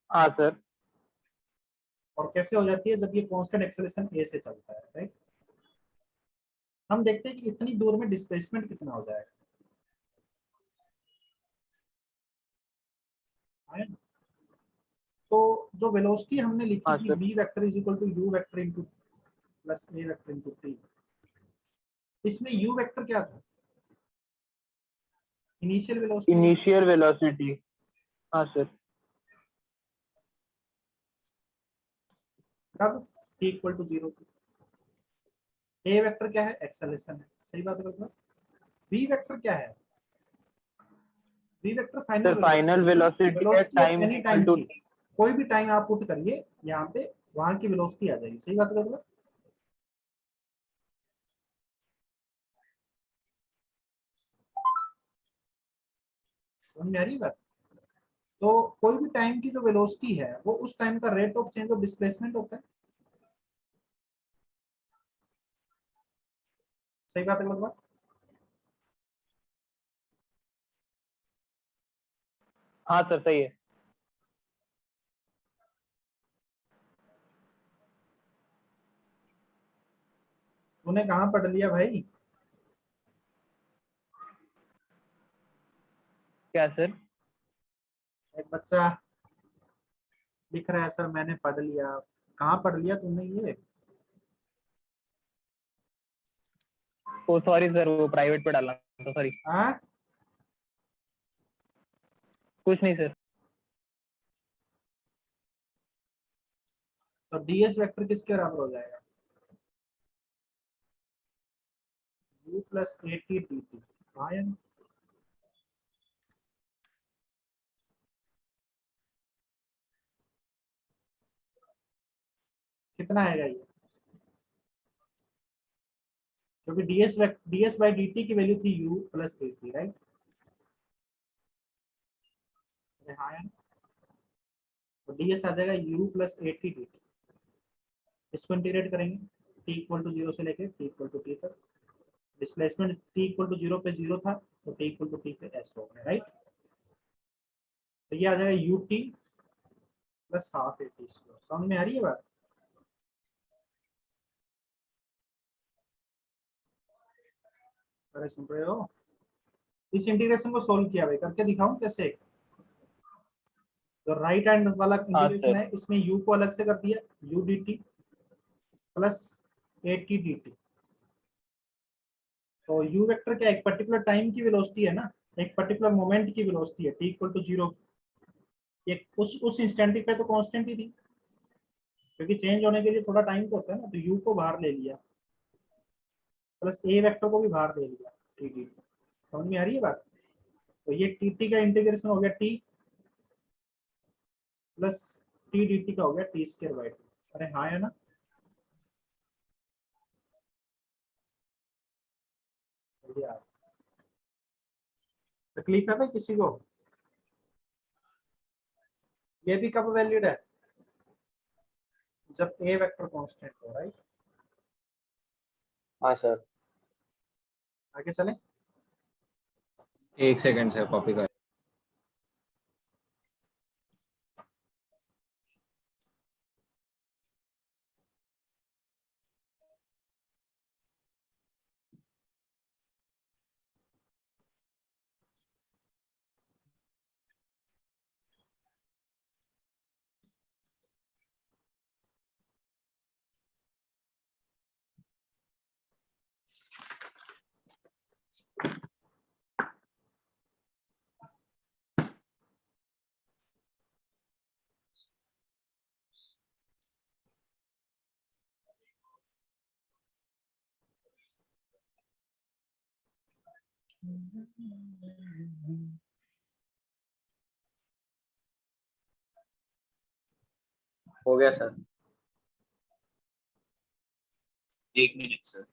हाँ सर। और कैसे हो जाती है? जब ये कांस्टेंट एक्सेलरेशन a से चलता है, राइट? हम देखते हैं कि इतनी दूर में डिस्प्लेसमेंट कितना हो जाएगा। हाँ या नहीं? तो जो वेलोसिटी हमने लिखी हाँ थी sir. v vector is equal to u vector into plus a vector into t, इसमें u वेक्टर क्या था? Initial velocity. Initial velocity. हाँ सर। कब? t इक्वल टू 0 पे। a वेक्टर क्या है? एक्सेलरेशन है। सही बात है मतलब? v वेक्टर क्या है? v vector final sir final velocity है velocity of time any equal time to. की। कोई भी टाइम आप पुट करिए यहाँ पे, वहां की वेलोसिटी आ जाएगी। सही बात है मतलब? समझ में आ रही है बात? तो कोई भी टाइम की जो वेलोसिटी है वो उस टाइम का rate of change of displacement होता है। सही बात है मतलब? हाँ सर, सही है। तूने कहाँ पढ़ लिया भाई? क्या सर? एक बच्चा लिख रहा है सर मैंने पढ़ लिया। कहाँ पढ़ लिया तुमने ये? ओ सॉरी सर, वो प्राइवेट पे डाला तो सॉरी। हाँ, कुछ नहीं सर। तो डीएस वेक्टर किसके बराबर हो जाएगा? u plus a T D T. हाँ या नहीं? कितना आएगा ये? क्योंकि डीएस बाई डी टी की वैल्यू थी u plus a T, right? हाँ या नहीं? तो डीएस आ जाएगा u plus a T D T. इसको इंटीग्रेट करेंगे t इक्वल टू 0 से लेके t इक्वल टू t तक। डिस्प्लेसमेंट t इक्वल टू 0 पे 0 था, तो t इक्वल टू t पे s हो गया, राइट? तो ये आ जाएगा U T plus half A T square. समझ में आ रही है बात? अरे सुन रहे हो? इस इंटीग्रेशन को सोल्व किया भाई, करके दिखाऊं कैसे? तो राइट हैंड वाला इंटीग्रेशन सर। है, इसमें u को अलग से कर दिया, u D T plus a T D T. तो u वेक्टर क्या एक पर्टिकुलर टाइम की वेलोसिटी है ना, एक पर्टिकुलर मोमेंट की वेलोसिटी है t इक्वल टू 0। एक उस इंस्टेंट पे तो कांस्टेंट ही थी, क्योंकि चेंज होने के लिए थोड़ा टाइम तो होता है ना। तो u को बाहर ले लिया प्लस a वेक्टर को भी बाहर ले लिया, टी डी। समझ में आ रही है बात? तो ये टी टी का इंटीग्रेशन हो गया t plus T D T का हो गया टी स्क्वायर बाई 2। अरे हाँ है ना? यार तकलीफ है भाई किसी को? ये भी कब वैलिड है? जब a वेक्टर कांस्टेंट हो, राइट? हाँ सर। आगे चलें। 1 सेकंड सर, कॉपी कर। हो गया सर। 1 minute sir.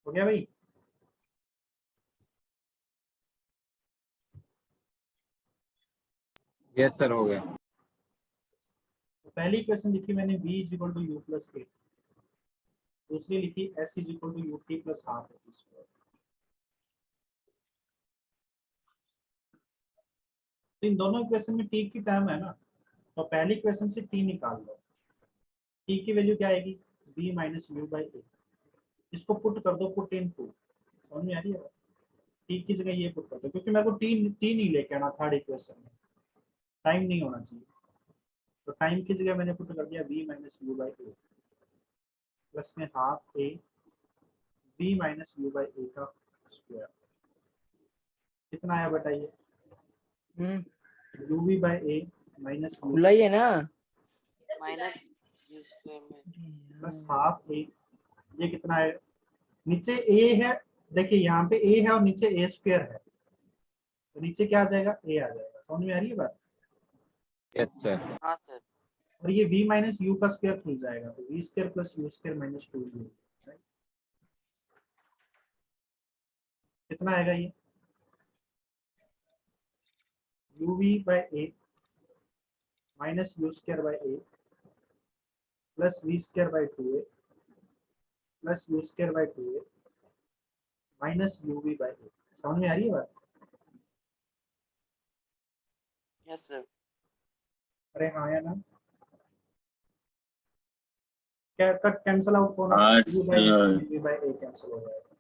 हो गया भाई? यस सर, हो गया। तो पहली इक्वेशन लिखी मैंने v is equal to you plus a, दूसरी लिखी s is equal to U T plus half A T square. इन दोनों इक्वेशन में t की टर्म है ना, तो पहली इक्वेशन से t निकाल लो। t की वैल्यू क्या आएगी? b माइनस यू बाई ए। इसको पुट कर दो, पुट इन टू। समझ में आ रही है? t की जगह ये पुट कर दो, क्योंकि मेरे को t नहीं लेके आना थर्ड इक्वेशन में, टाइम नहीं होना चाहिए। तो टाइम की जगह मैंने पुट कर दिया b minus u by a plus में half a b minus u by a का स्क्वायर। कितना आया बताइए? U b by a minus खुला ही है ना। माइनस यू स्क्वायर में प्लस हाफ ए। ये कितना है? नीचे ए है, देखिए यहाँ पे ए है और नीचे ए स्क्वायर है, तो नीचे क्या आ जाएगा? ए आ जाएगा। समझ में आ रही है बात? Yes sir. हाँ सर। और ये v माइनस यू का स्क्वायर खुल जाएगा, तो V square plus U square minus 2u। कितना आएगा ये? uv by a minus you square by a plus V square by 2a plus U square by 2a minus uv by a। समझ में आ रही है बात? Yes, sir. अरे हाँ या ना? क्या कट कैंसिल आउट होना? हाँ, u by x sir. uv by a cancel हो जाएगा,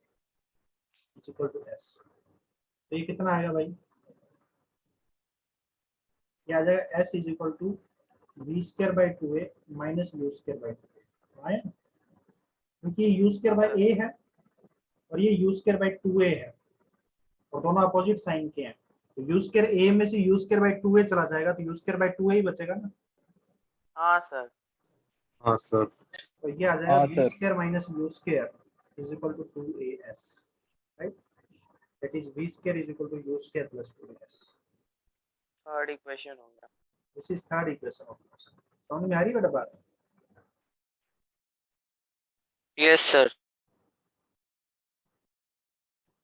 इज इक्वल टू s। तो ये कितना आएगा भाई? ये आ जाएगा s is equal to V square by 2a minus you square by 2a। आया ना? क्योंकि ये यू स्क्वायर बाय a है और ये यू स्क्वायर बाय 2a है और दोनों अपोजिट साइन के हैं, तो यू स्क्वायर a में से यू स्क्वायर बाय 2a चला जाएगा तो यू स्क्वायर बाय 2a ही बचेगा ना। हाँ सर। हाँ सर। तो ये आ जाएगा हाँ, V sir. Square minus you square is equal to 2as, right? That is V square is equal to U square plus 2as। Third equation हो गया। This is third equation of motion. समझ में आ रही है बेटा बात? Yes sir.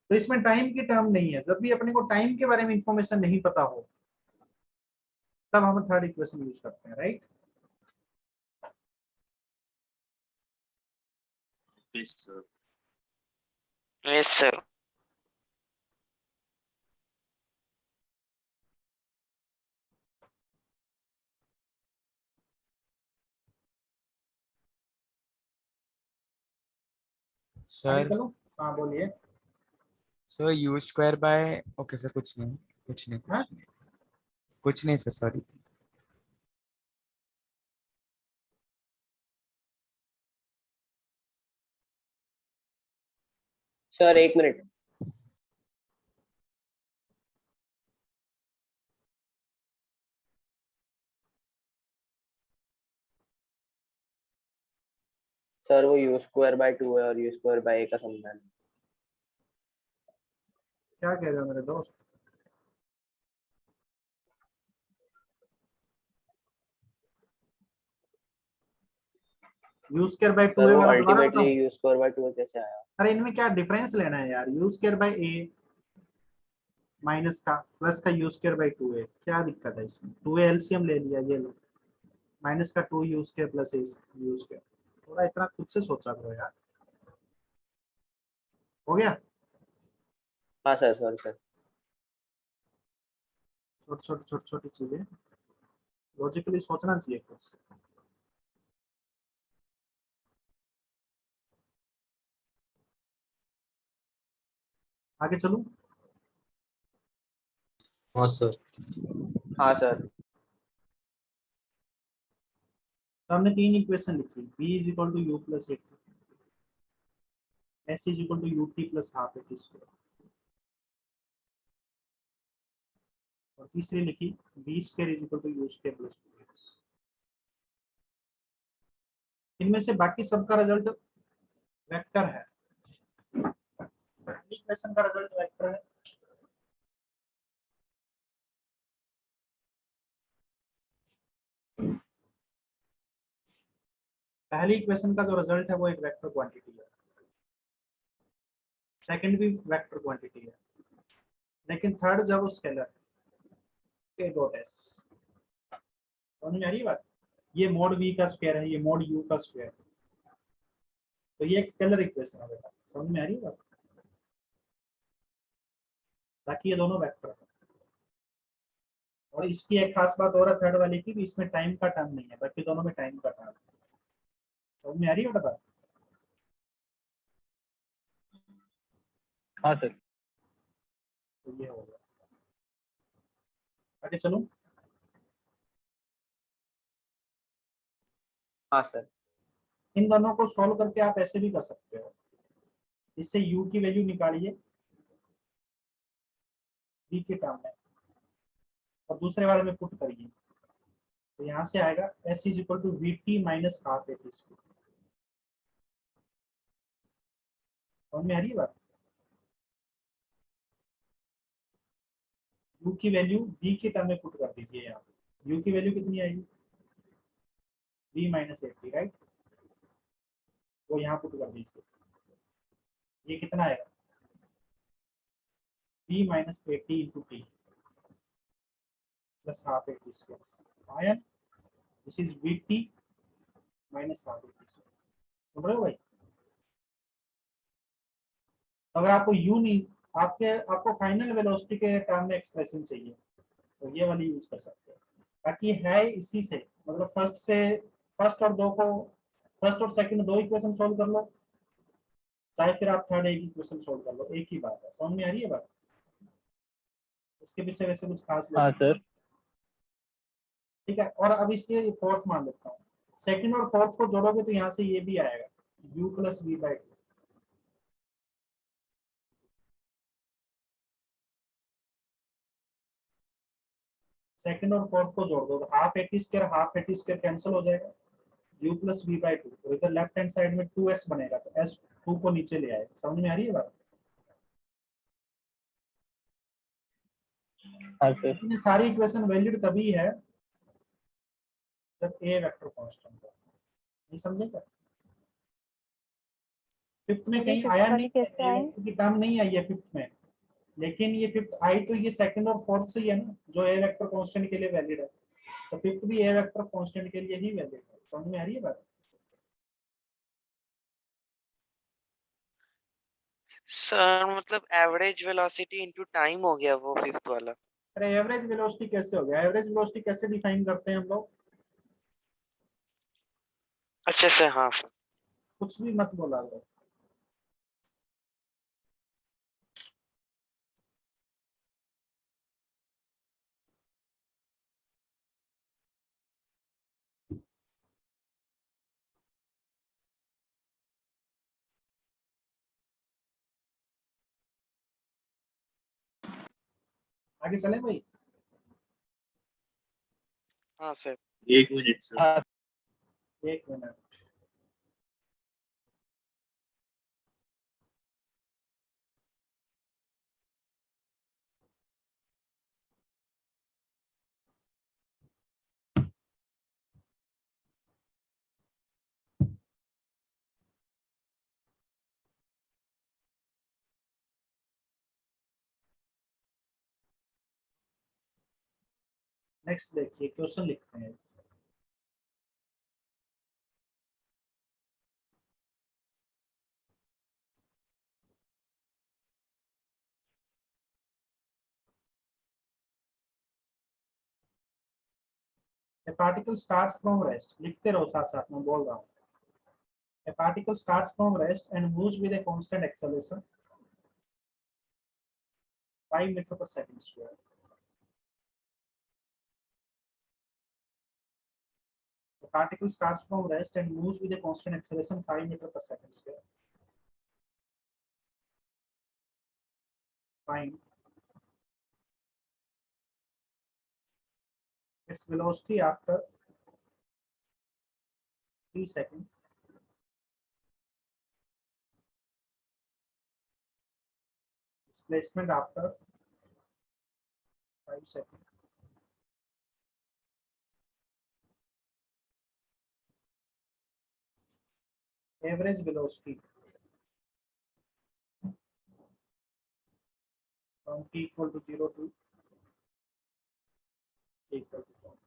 तो इसमें टाइम की टर्म नहीं है, जब भी अपने को टाइम के बारे में इंफॉर्मेशन नहीं पता हो तब हम थर्ड इक्वेशन यूज करते हैं, right? Yes, sir. Yes sir. आगे सर चलो, हाँ बोलिए। Sir you square bye okay sir कुछ नहीं कुछ नहीं हाँ? कुछ नहीं कुछ नहीं सर सॉरी। सर एक मिनट। सर वो यू स्क्वायर बाय 2 है और यू स्क्वायर बाय a का समाधान। क्या कह रहे हो मेरे दोस्त? You square by 2a sir वो वाला दोबारा अल्टीमेटली बताऊं? यू स्क्वायर बाय 2 कैसे आया? अरे इनमें क्या डिफरेंस लेना है यार? You square by a minus का प्लस का यू स्क्वायर बाय 2a, क्या दिक्कत है इसमें? 2a एलसीएम ले लिया, ये लो माइनस का 2 you square plus a you square. थोड़ा इतना खुद से सोचा करो यार। हो गया? हाँ सर सॉरी सर। छोटी छोटी चीजें लॉजिकली सोचना चाहिए खुद से। आगे चलूं? हाँ सर। हाँ सर। तो हमने तीन इक्वेशन लिखी, b is equal to you plus A, s is equal to U T plus half A T square, और तीसरी लिखी v स्क्वायर is equal to U square plus 2x। इनमें से बाकी सबका रिजल्ट वेक्टर है, इक्वेशन का रिजल्ट वेक्टर है। पहली इक्वेशन का जो रिजल्ट है वो एक वेक्टर क्वांटिटी है, सेकंड भी वेक्टर क्वांटिटी है, लेकिन थर्ड जब वो स्केलर के डॉट एस। समझ में आ रही है बात? ये मोड v का स्क्वायर है, ये मोड u का स्क्वायर है, तो ये एक स्केलर इक्वेशन है बेटा। समझ में आ रही है बात? बाकी ये दोनों वेक्टर है। और इसकी एक खास बात और है थर्ड वाले की भी, इसमें टाइम का टर्म नहीं है, बाकी दोनों में टाइम का टर्म है। समझ में आ रही है बेटा बात? हाँ सर। तो ये हो गया। आगे चलो। हाँ सर। इन दोनों को सॉल्व करके आप ऐसे भी कर सकते हो, इससे u की वैल्यू निकालिए v के टर्म में और दूसरे वाले में पुट करिए, तो यहाँ से आएगा s is equal to V T minus half A T square. समझ में आ रही है बात? u की वैल्यू v के टर्म में पुट कर दीजिए। यहाँ u की वैल्यू कितनी आएगी? v माइनस 80, राइट, वो यहाँ पुट कर दीजिए। ये कितना आएगा, v minus 80 into t plus half 80 square आया। This is v T minus half 80 square. समझ रहे हो भाई? अगर आपको यू नहीं, आपको फाइनल वेलोसिटी के टर्म में एक्सप्रेशन चाहिए तो ये वाली यूज कर सकते हैं। बाकी है इसी से, मतलब फर्स्ट और सेकंड दो इक्वेशन सोल्व कर लो, चाहे फिर आप थर्ड एक इक्वेशन सोल्व कर लो, एक ही बात है। समझ में आ रही है बात? इसके पीछे वैसे कुछ खास हाँ सर। ठीक है। और अब इसके फोर्थ मान लेता हूँ, सेकंड और फोर्थ को जोड़ोगे तो यहाँ से ये भी आएगा u plus V by two. Second और फोर्थ को जोड़ दो तो हाफ 80 स्क्वायर कैंसिल हो जाएगा, u plus V by two, और इधर लेफ्ट हैंड साइड में 2s बनेगा तो s 2 को नीचे ले आएगा। समझ में आ रही है बात? हाँ सर। ये सारी इक्वेशन वैलिड तभी है जब a वेक्टर कांस्टेंट है। नहीं समझेगा? फिफ्थ में सर ये कहीं फिफ्थ आया वाली नहीं है, कैसे a आए? वेक्टर की टर्म नहीं आई है फिफ्थ में, लेकिन ये फिफ्थ आई तो ये सेकंड और फोर्थ से ही है ना, जो ए वेक्टर कांस्टेंट के लिए वैलिड है, तो फिफ्थ भी ए वेक्टर कांस्टेंट के लिए ही वैलिड है। समझ में आ रही है बात? सर मतलब एवरेज वेलोसिटी इनटू टाइम हो गया वो फिफ्थ वाला। अरे एवरेज वेलोसिटी कैसे हो गया? एवरेज वेलोसिटी कैसे डिफाइन करते हैं हम लोग? अच्छे से हाँ। कुछ भी मत बोला करो। आगे चले भाई। हाँ सर। 1 minute sir. हाँ एक मिनट। नेक्स्ट देखिए, क्वेश्चन लिखते हैं। A particle starts from rest, लिखते रहो साथ साथ में बोल रहा हूँ। A particle starts from rest and moves with a constant acceleration 5 meter per second square. The particle starts from rest and moves with a constant acceleration 5 meter per second square. Find its velocity after 3 seconds. Displacement after 5 seconds. Average velocity from t equal to 0 to t equal to 1.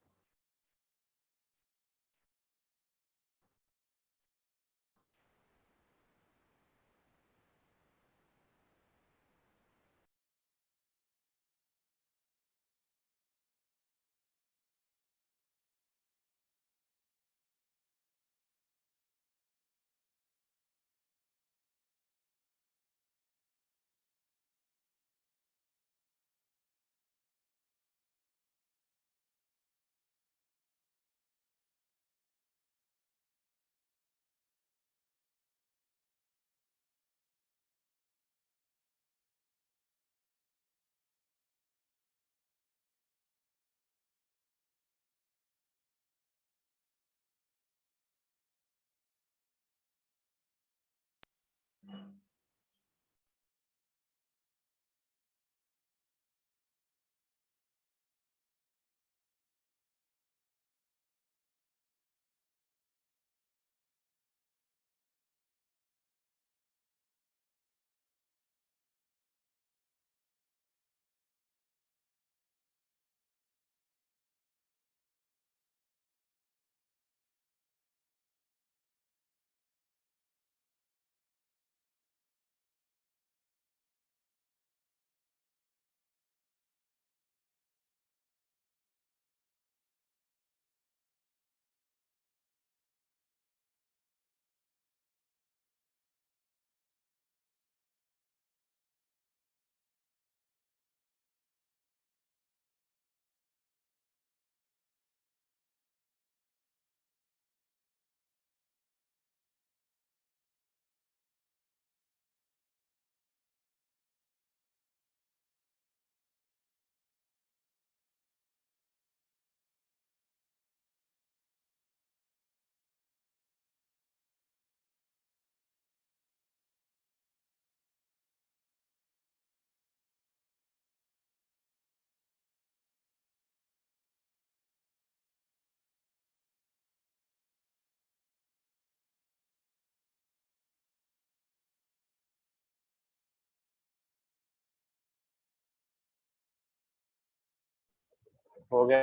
हो गया।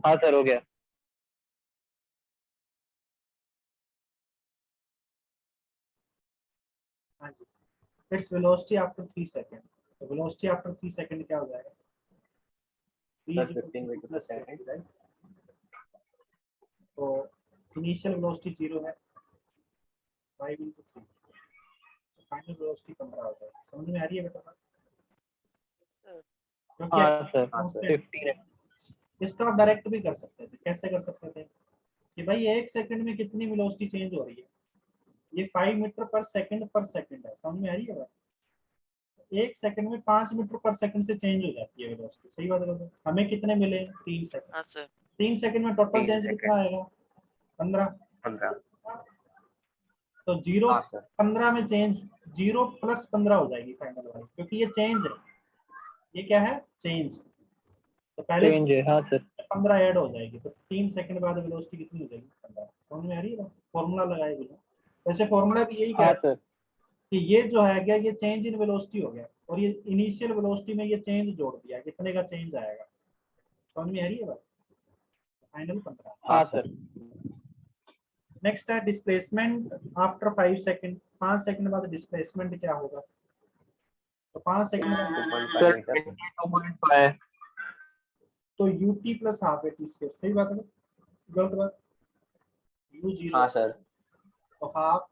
हाँ sir हो गया। हाँ जी, it's velocity after 3 second. तो velocity after 3 second क्या हो जाएगा? v sir is equal 15 to metre पर plus सेकंड। 20, right? तो इनिशियल वेलोसिटी 0 है, 5 into 3, फाइनल वेलोसिटी 15 हो जाएगी। समझ में आ रही है बेटा? सर क्योंकि हाँ सर हाँ सर। 15 है। इसको आप डायरेक्ट भी कर सकते थे। कैसे कर सकते थे कि भाई 1 सेकंड में कितनी वेलोसिटी चेंज हो रही है? ये 5 मीटर पर सेकंड है। समझ में आ रही है बात? 1 सेकंड में 5 मीटर पर सेकंड से चेंज हो जाती है वेलोसिटी। सही बात है? हमें कितने मिले? 3 सेकंड। हाँ सर 3 सेकंड में टोटल 3 चेंज कितना सेकंड आएगा? 15। 15। तो 0 हाँ से सर। 15 में चेंज 0 प्लस 15 हो जाएगी फाइनल वाली, क्योंकि ये चेंज है। ये क्या है? चेंज। तो पहले चेंज है हाँ सर। 15 ऐड हो जाएगी, तो 3 सेकंड बाद वेलोसिटी कितनी हो जाएगी? 15। समझ में आ रही है? फॉर्मूला लगाए बिना। वैसे फॉर्मूला भी यही हाँ कहता है सर। कि ये जो है क्या, ये चेंज इन वेलोसिटी हो गया, और ये इनिशियल वेलोसिटी में ये चेंज जोड़ दिया, कितने का चेंज आएगा? समझ में आ रही है बात? फाइनल 15। हाँ हाँ सर। सर। नेक्स्ट है डिस्प्लेसमेंट आफ्टर 5 सेकंड। 5 सेकंड बाद डिस्प्लेसमेंट क्या होगा? तो 5 सेकंड बाद 2.5 सर मीटर। 22.5। तो ut plus half A T square. सही बात है? गलत बात? u 0 हाँ सर। तो half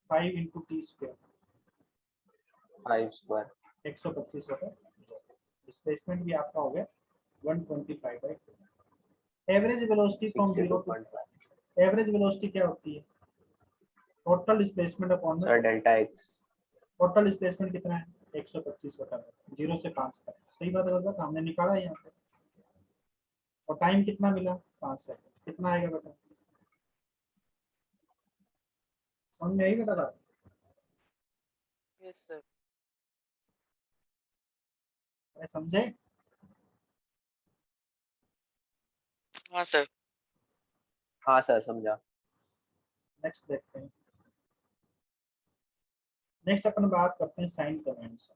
5 into t square, 5 square. 125 होता है। डिस्प्लेसमेंट भी आपका हो गया 125 by 2। Average velocity from 0 to 62.5। Average velocity क्या होती है? टोटल डिस्प्लेसमेंट अपॉन में sir delta x. Total displacement कितना है? 125 बटा 0 से 5 तक। सही बात है? गलत? हमने निकाला है यहाँ पे। और टाइम कितना मिला? 5 सेकंड। कितना आएगा बेटा? समझ में आई बेटा बात? यस सर समझे? हाँ सर हाँ सर समझा। नेक्स्ट देखते हैं। नेक्स्ट अपन बात करते हैं साइन कन्वेंशन।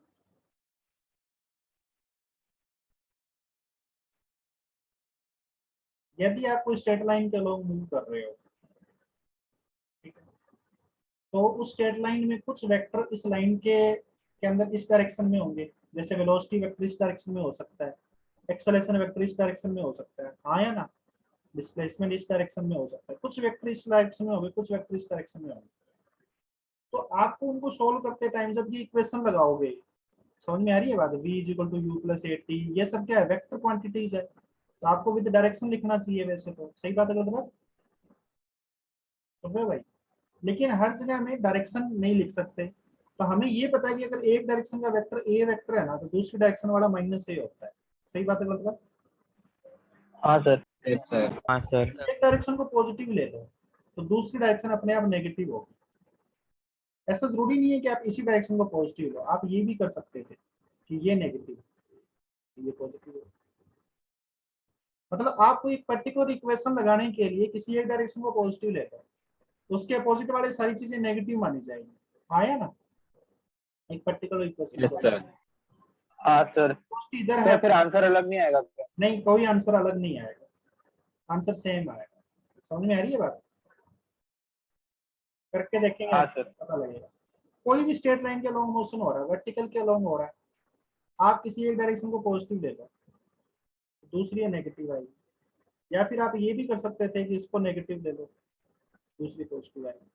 यदि आप कोई स्ट्रेट लाइन के अलोंग मूव कर रहे हो, ठीक है, तो उस स्ट्रेट लाइन में कुछ वेक्टर इस लाइन के अंदर इस डायरेक्शन में होंगे। जैसे वेलोसिटी वेक्टर इस डायरेक्शन में हो सकता है, एक्सेलरेशन वेक्टर इस डायरेक्शन में हो सकता है, हाँ या ना? डिस्प्लेसमेंट इस डायरेक्शन में हो सकता है, कुछ वेक्टर इस डायरेक्शन में होंगे, कुछ वेक्टर इस डायरेक्शन में होंगे। तो आपको उनको सोल्व करते टाइम जब ये इक्वेशन लगाओगे, समझ में आ रही है बात? v is equal to you plus a t, ये सब क्या है? वेक्टर क्वांटिटीज है। तो आपको विद डायरेक्शन लिखना चाहिए वैसे तो। सही बात है गलत बात? तो फिर भाई, लेकिन हर जगह हमें डायरेक्शन नहीं लिख सकते। तो हमें ये पता है कि अगर एक डायरेक्शन का वेक्टर ए वेक्टर है ना, तो दूसरी डायरेक्शन वाला माइनस ए होता है। सही बात है गलत बात? हाँ सर। Yes sir. हाँ सर। एक डायरेक्शन को पॉजिटिव ले लो तो दूसरी डायरेक्शन अपने आप नेगेटिव होगी। ऐसा जरूरी नहीं है कि आप इसी डायरेक्शन को पॉजिटिव लो, आप ये भी कर सकते थे कि ये नेगेटिव, ये पॉजिटिव। मतलब आपको एक पर्टिकुलर इक्वेशन लगाने के लिए किसी एक डायरेक्शन को पॉजिटिव लेते हैं, तो उसके अपोजिट वाले सारी चीजें नेगेटिव मानी जाएंगी। आया ना? एक पर्टिकुलर इक्वेशन यस सर। हाँ सर। इधर तो है, फिर आंसर अलग नहीं आएगा क्या? नहीं कोई आंसर अलग नहीं आएगा, आंसर सेम आएगा। समझ में आ रही है बात? करके देखेंगे हाँ आपको सर। पता लगेगा। कोई भी स्ट्रेट लाइन के लॉन्ग मोशन हो रहा है, वर्टिकल के लॉन्ग हो रहा है, आप किसी एक डायरेक्शन को पॉजिटिव ले लो, दूसरी नेगेटिव आएगी। या फिर आप ये भी कर सकते थे कि इसको नेगेटिव ले लो, दूसरी पॉजिटिव आएगी।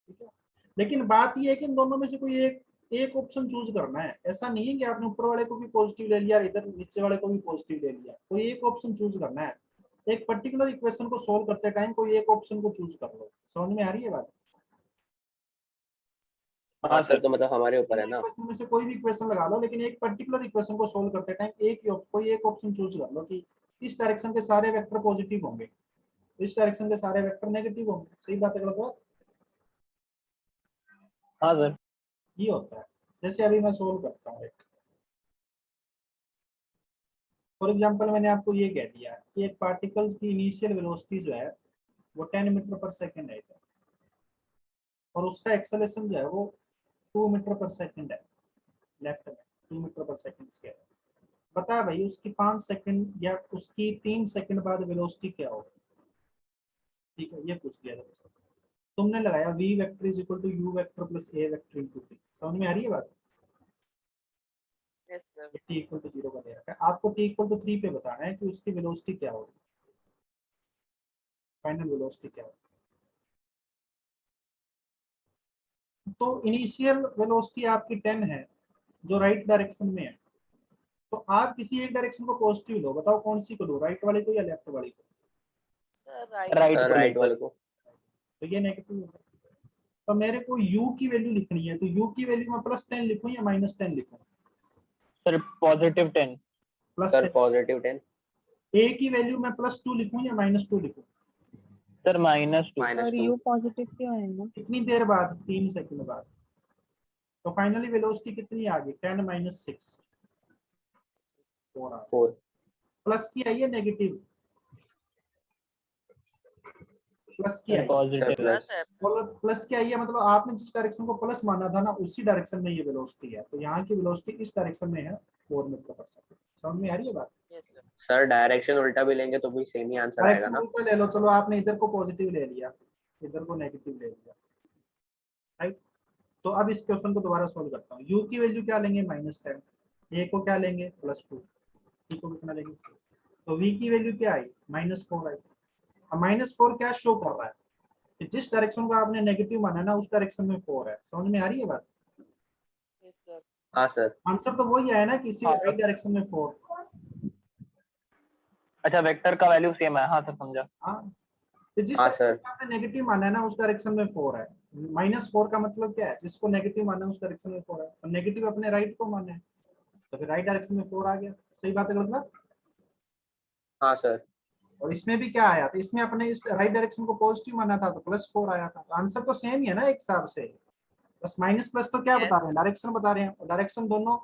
ठीक है, लेकिन बात ये है कि इन दोनों में से कोई एक ऑप्शन चूज करना है। ऐसा नहीं है कि आपने ऊपर वाले को भी पॉजिटिव ले लिया, इधर नीचे वाले को भी पॉजिटिव ले लिया। कोई एक ऑप्शन चूज करना है। एक पर्टिकुलर इक्वेशन को सोल्व करते टाइम कोई एक ऑप्शन को चूज कर लो। समझ में आ रही है बात? हाँ सर, तो मतलब हमारे ऊपर है ना। इक्वेशन में से कोई भी इक्वेशन लगा लो, लेकिन एक पर्टिकुलर इक्वेशन को सोल्व करते टाइम कोई एक ऑप्शन चूज कर लो कि इस डायरेक्शन के सारे वेक्टर पॉजिटिव होंगे, इस डायरेक्शन के सारे वेक्टर नेगेटिव होंगे। सही बात है गलत बात? हाँ सर। ये होता है। जैसे अभी मैं सोल्व करता हूँ एक, फॉर एग्जांपल मैंने आपको ये कह दिया कि एक पार्टिकल की इनिशियल वेलोसिटी जो है वो 10 मीटर पर सेकंड है, और उसका एक्सेलरेशन जो है वो 2 मीटर पर सेकंड है, लेफ्ट में 2 मीटर पर सेकंड स्क्वायर। पता है भाई उसकी 5 सेकंड या उसकी 3 सेकंड बाद वेलोसिटी क्या होगी, ठीक है, ये पूछ लिया था मुझसे। तुमने लगाया v vector is equal to u vector plus a vector into t, समझ में आ रही है बात? Yes sir. t equal to 0 का दे रखा है, आपको t इक्वल टू 3 पे बताना है कि उसकी वेलोसिटी क्या होगी, फाइनल वेलोसिटी क्या होगी। तो इनिशियल वेलोसिटी आपकी 10 है जो राइट डायरेक्शन में है, तो आप किसी एक डायरेक्शन को पॉजिटिव लो, बताओ कौन सी को लो, राइट वाले को या लेफ्ट वाले को? Sir right. राइट सर को राइट लेकर। वाले को। तो ये नेगेटिव होगा। तो मेरे को u की वैल्यू लिखनी है, तो u की वैल्यू में +10 लिखूं या -10 लिखूं? सर +10। सर +10। +10। a की वैल्यू में +2 लिखूं या -2 लिखूं? सर -2। -2। और यू पॉजिटिव क्यों है ना? कितनी देर बाद? 3 सेकंड बाद। तो फाइनली वेलोसिटी कितनी आ गई? 10 - 6 4 आ गई। 4। प्लस की आई है नेगेटिव? प्लस की सर आई है। पॉजिटिव। प्लस। है। प्लस क्या है, मतलब आपने जिस डायरेक्शन को प्लस माना था ना उसी डायरेक्शन में ये वेलोसिटी है, तो यहाँ की वेलोसिटी इस डायरेक्शन में है 4 मीटर पर सेकंड। समझ में आ रही है बात? Yes sir. सर डायरेक्शन उल्टा भी लेंगे तो भी सेम ही आंसर आएगा डायरेक्शन ना? उल्टा ले लो, चलो आपने इधर को पॉजिटिव ले लिया, इधर को नेगेटिव ले लिया, राइट। तो अब इस क्वेश्चन को दोबारा सोल्व करता हूँ। u की वैल्यू क्या लेंगे? -10। a को क्या लेंगे? +2। t को कितना लेंगे? तो v की वैल्यू क्या आई? -4 आई। अब -4 क्या शो कर रहा है कि जिस डायरेक्शन को आपने नेगेटिव माना ना उस डायरेक्शन में 4 है। समझ में आ रही है बात? Yes sir. हाँ सर। आंसर तो वही आया ना कि इसी हाँ। राइट डायरेक्शन में 4। अच्छा वेक्टर का वैल्यू सेम है, हाँ सर समझा। हाँ, तो जिस हाँ डायरेक्शन सर। को आपने नेगेटिव माना है ना उस डायरेक्शन में 4 है। -4 का मतलब क्या है? जिसको नेगेटिव माना है उस डायरेक्शन में 4 है, और नेगेटिव अपने राइट को माना है, तो फिर राइट डायरेक्शन में 4 आ गया। सही बात है गलत बात? हाँ सर। और इसमें भी क्या आया था? इसमें अपने इस राइट डायरेक्शन को पॉजिटिव माना था तो +4 आया था। तो आंसर तो सेम ही है ना एक हिसाब से, बस माइनस प्लस तो क्या बता रहे हैं? डायरेक्शन बता रहे हैं, और डायरेक्शन दोनों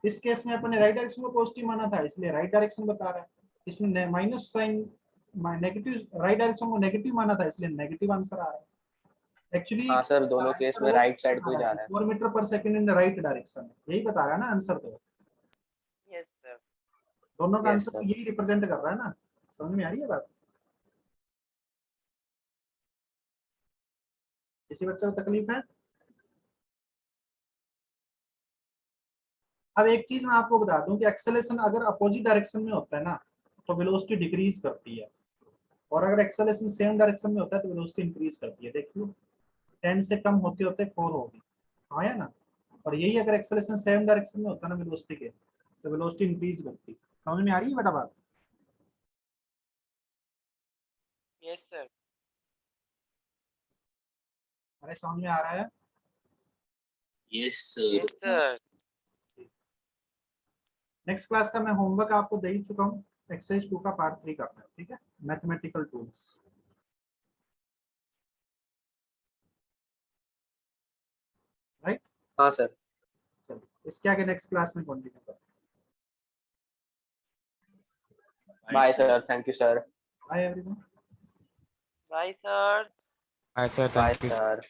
इस केस में अपने राइट डायरेक्शन को पॉजिटिव माना था इसलिए राइट डायरेक्शन बता रहा है, इसमें minus sign negative right direction को नेगेटिव माना था इसलिए नेगेटिव आंसर आ रहा है। एक्चुअली हाँ सर, दोनों केस में राइट साइड को ही जा रहा है। 4 मीटर पर second in the right direction, यही बता रहा है ना आंसर। तो यस सर। दोनों का Yes, आंसर sir. यही रिप्रेजेंट कर रहा है ना। समझ में आ रही है बात? किसी बच्चे को तकलीफ है? अब एक चीज मैं आपको बता दूं कि एक्सेलेरेशन अगर अपोजिट डायरेक्शन में होता है ना तो वेलोसिटी डिक्रीज करती है, और अगर एक्सेलेरेशन सेम डायरेक्शन में होता है तो वेलोसिटी इंक्रीज करती है। देखिए 10 से कम होते होते 4 होगी, हाँ या ना? और यही अगर एक्सेलेरेशन सेम डायरेक्शन में होता है ना वेलोसिटी के, तो वेलोसिटी इंक्रीज करती है। समझ में आ रही है बेटा बात? Yes sir. अरे समझ में आ रहा है? Yes, sir. Yes sir. Next class का मैं होमवर्क आपको दे ही चुका हूँ, एक्सरसाइज 2 का पार्ट 3 करना है, ठीक है, मैथमेटिकल टूल्स। राइट, हाँ सर। चलो इसके आगे नेक्स्ट क्लास में कंटिन्यू करते हैं। Bye sir, thank you sir. Bye everyone. Bye sir. Hi sir, bye thank you. Sir.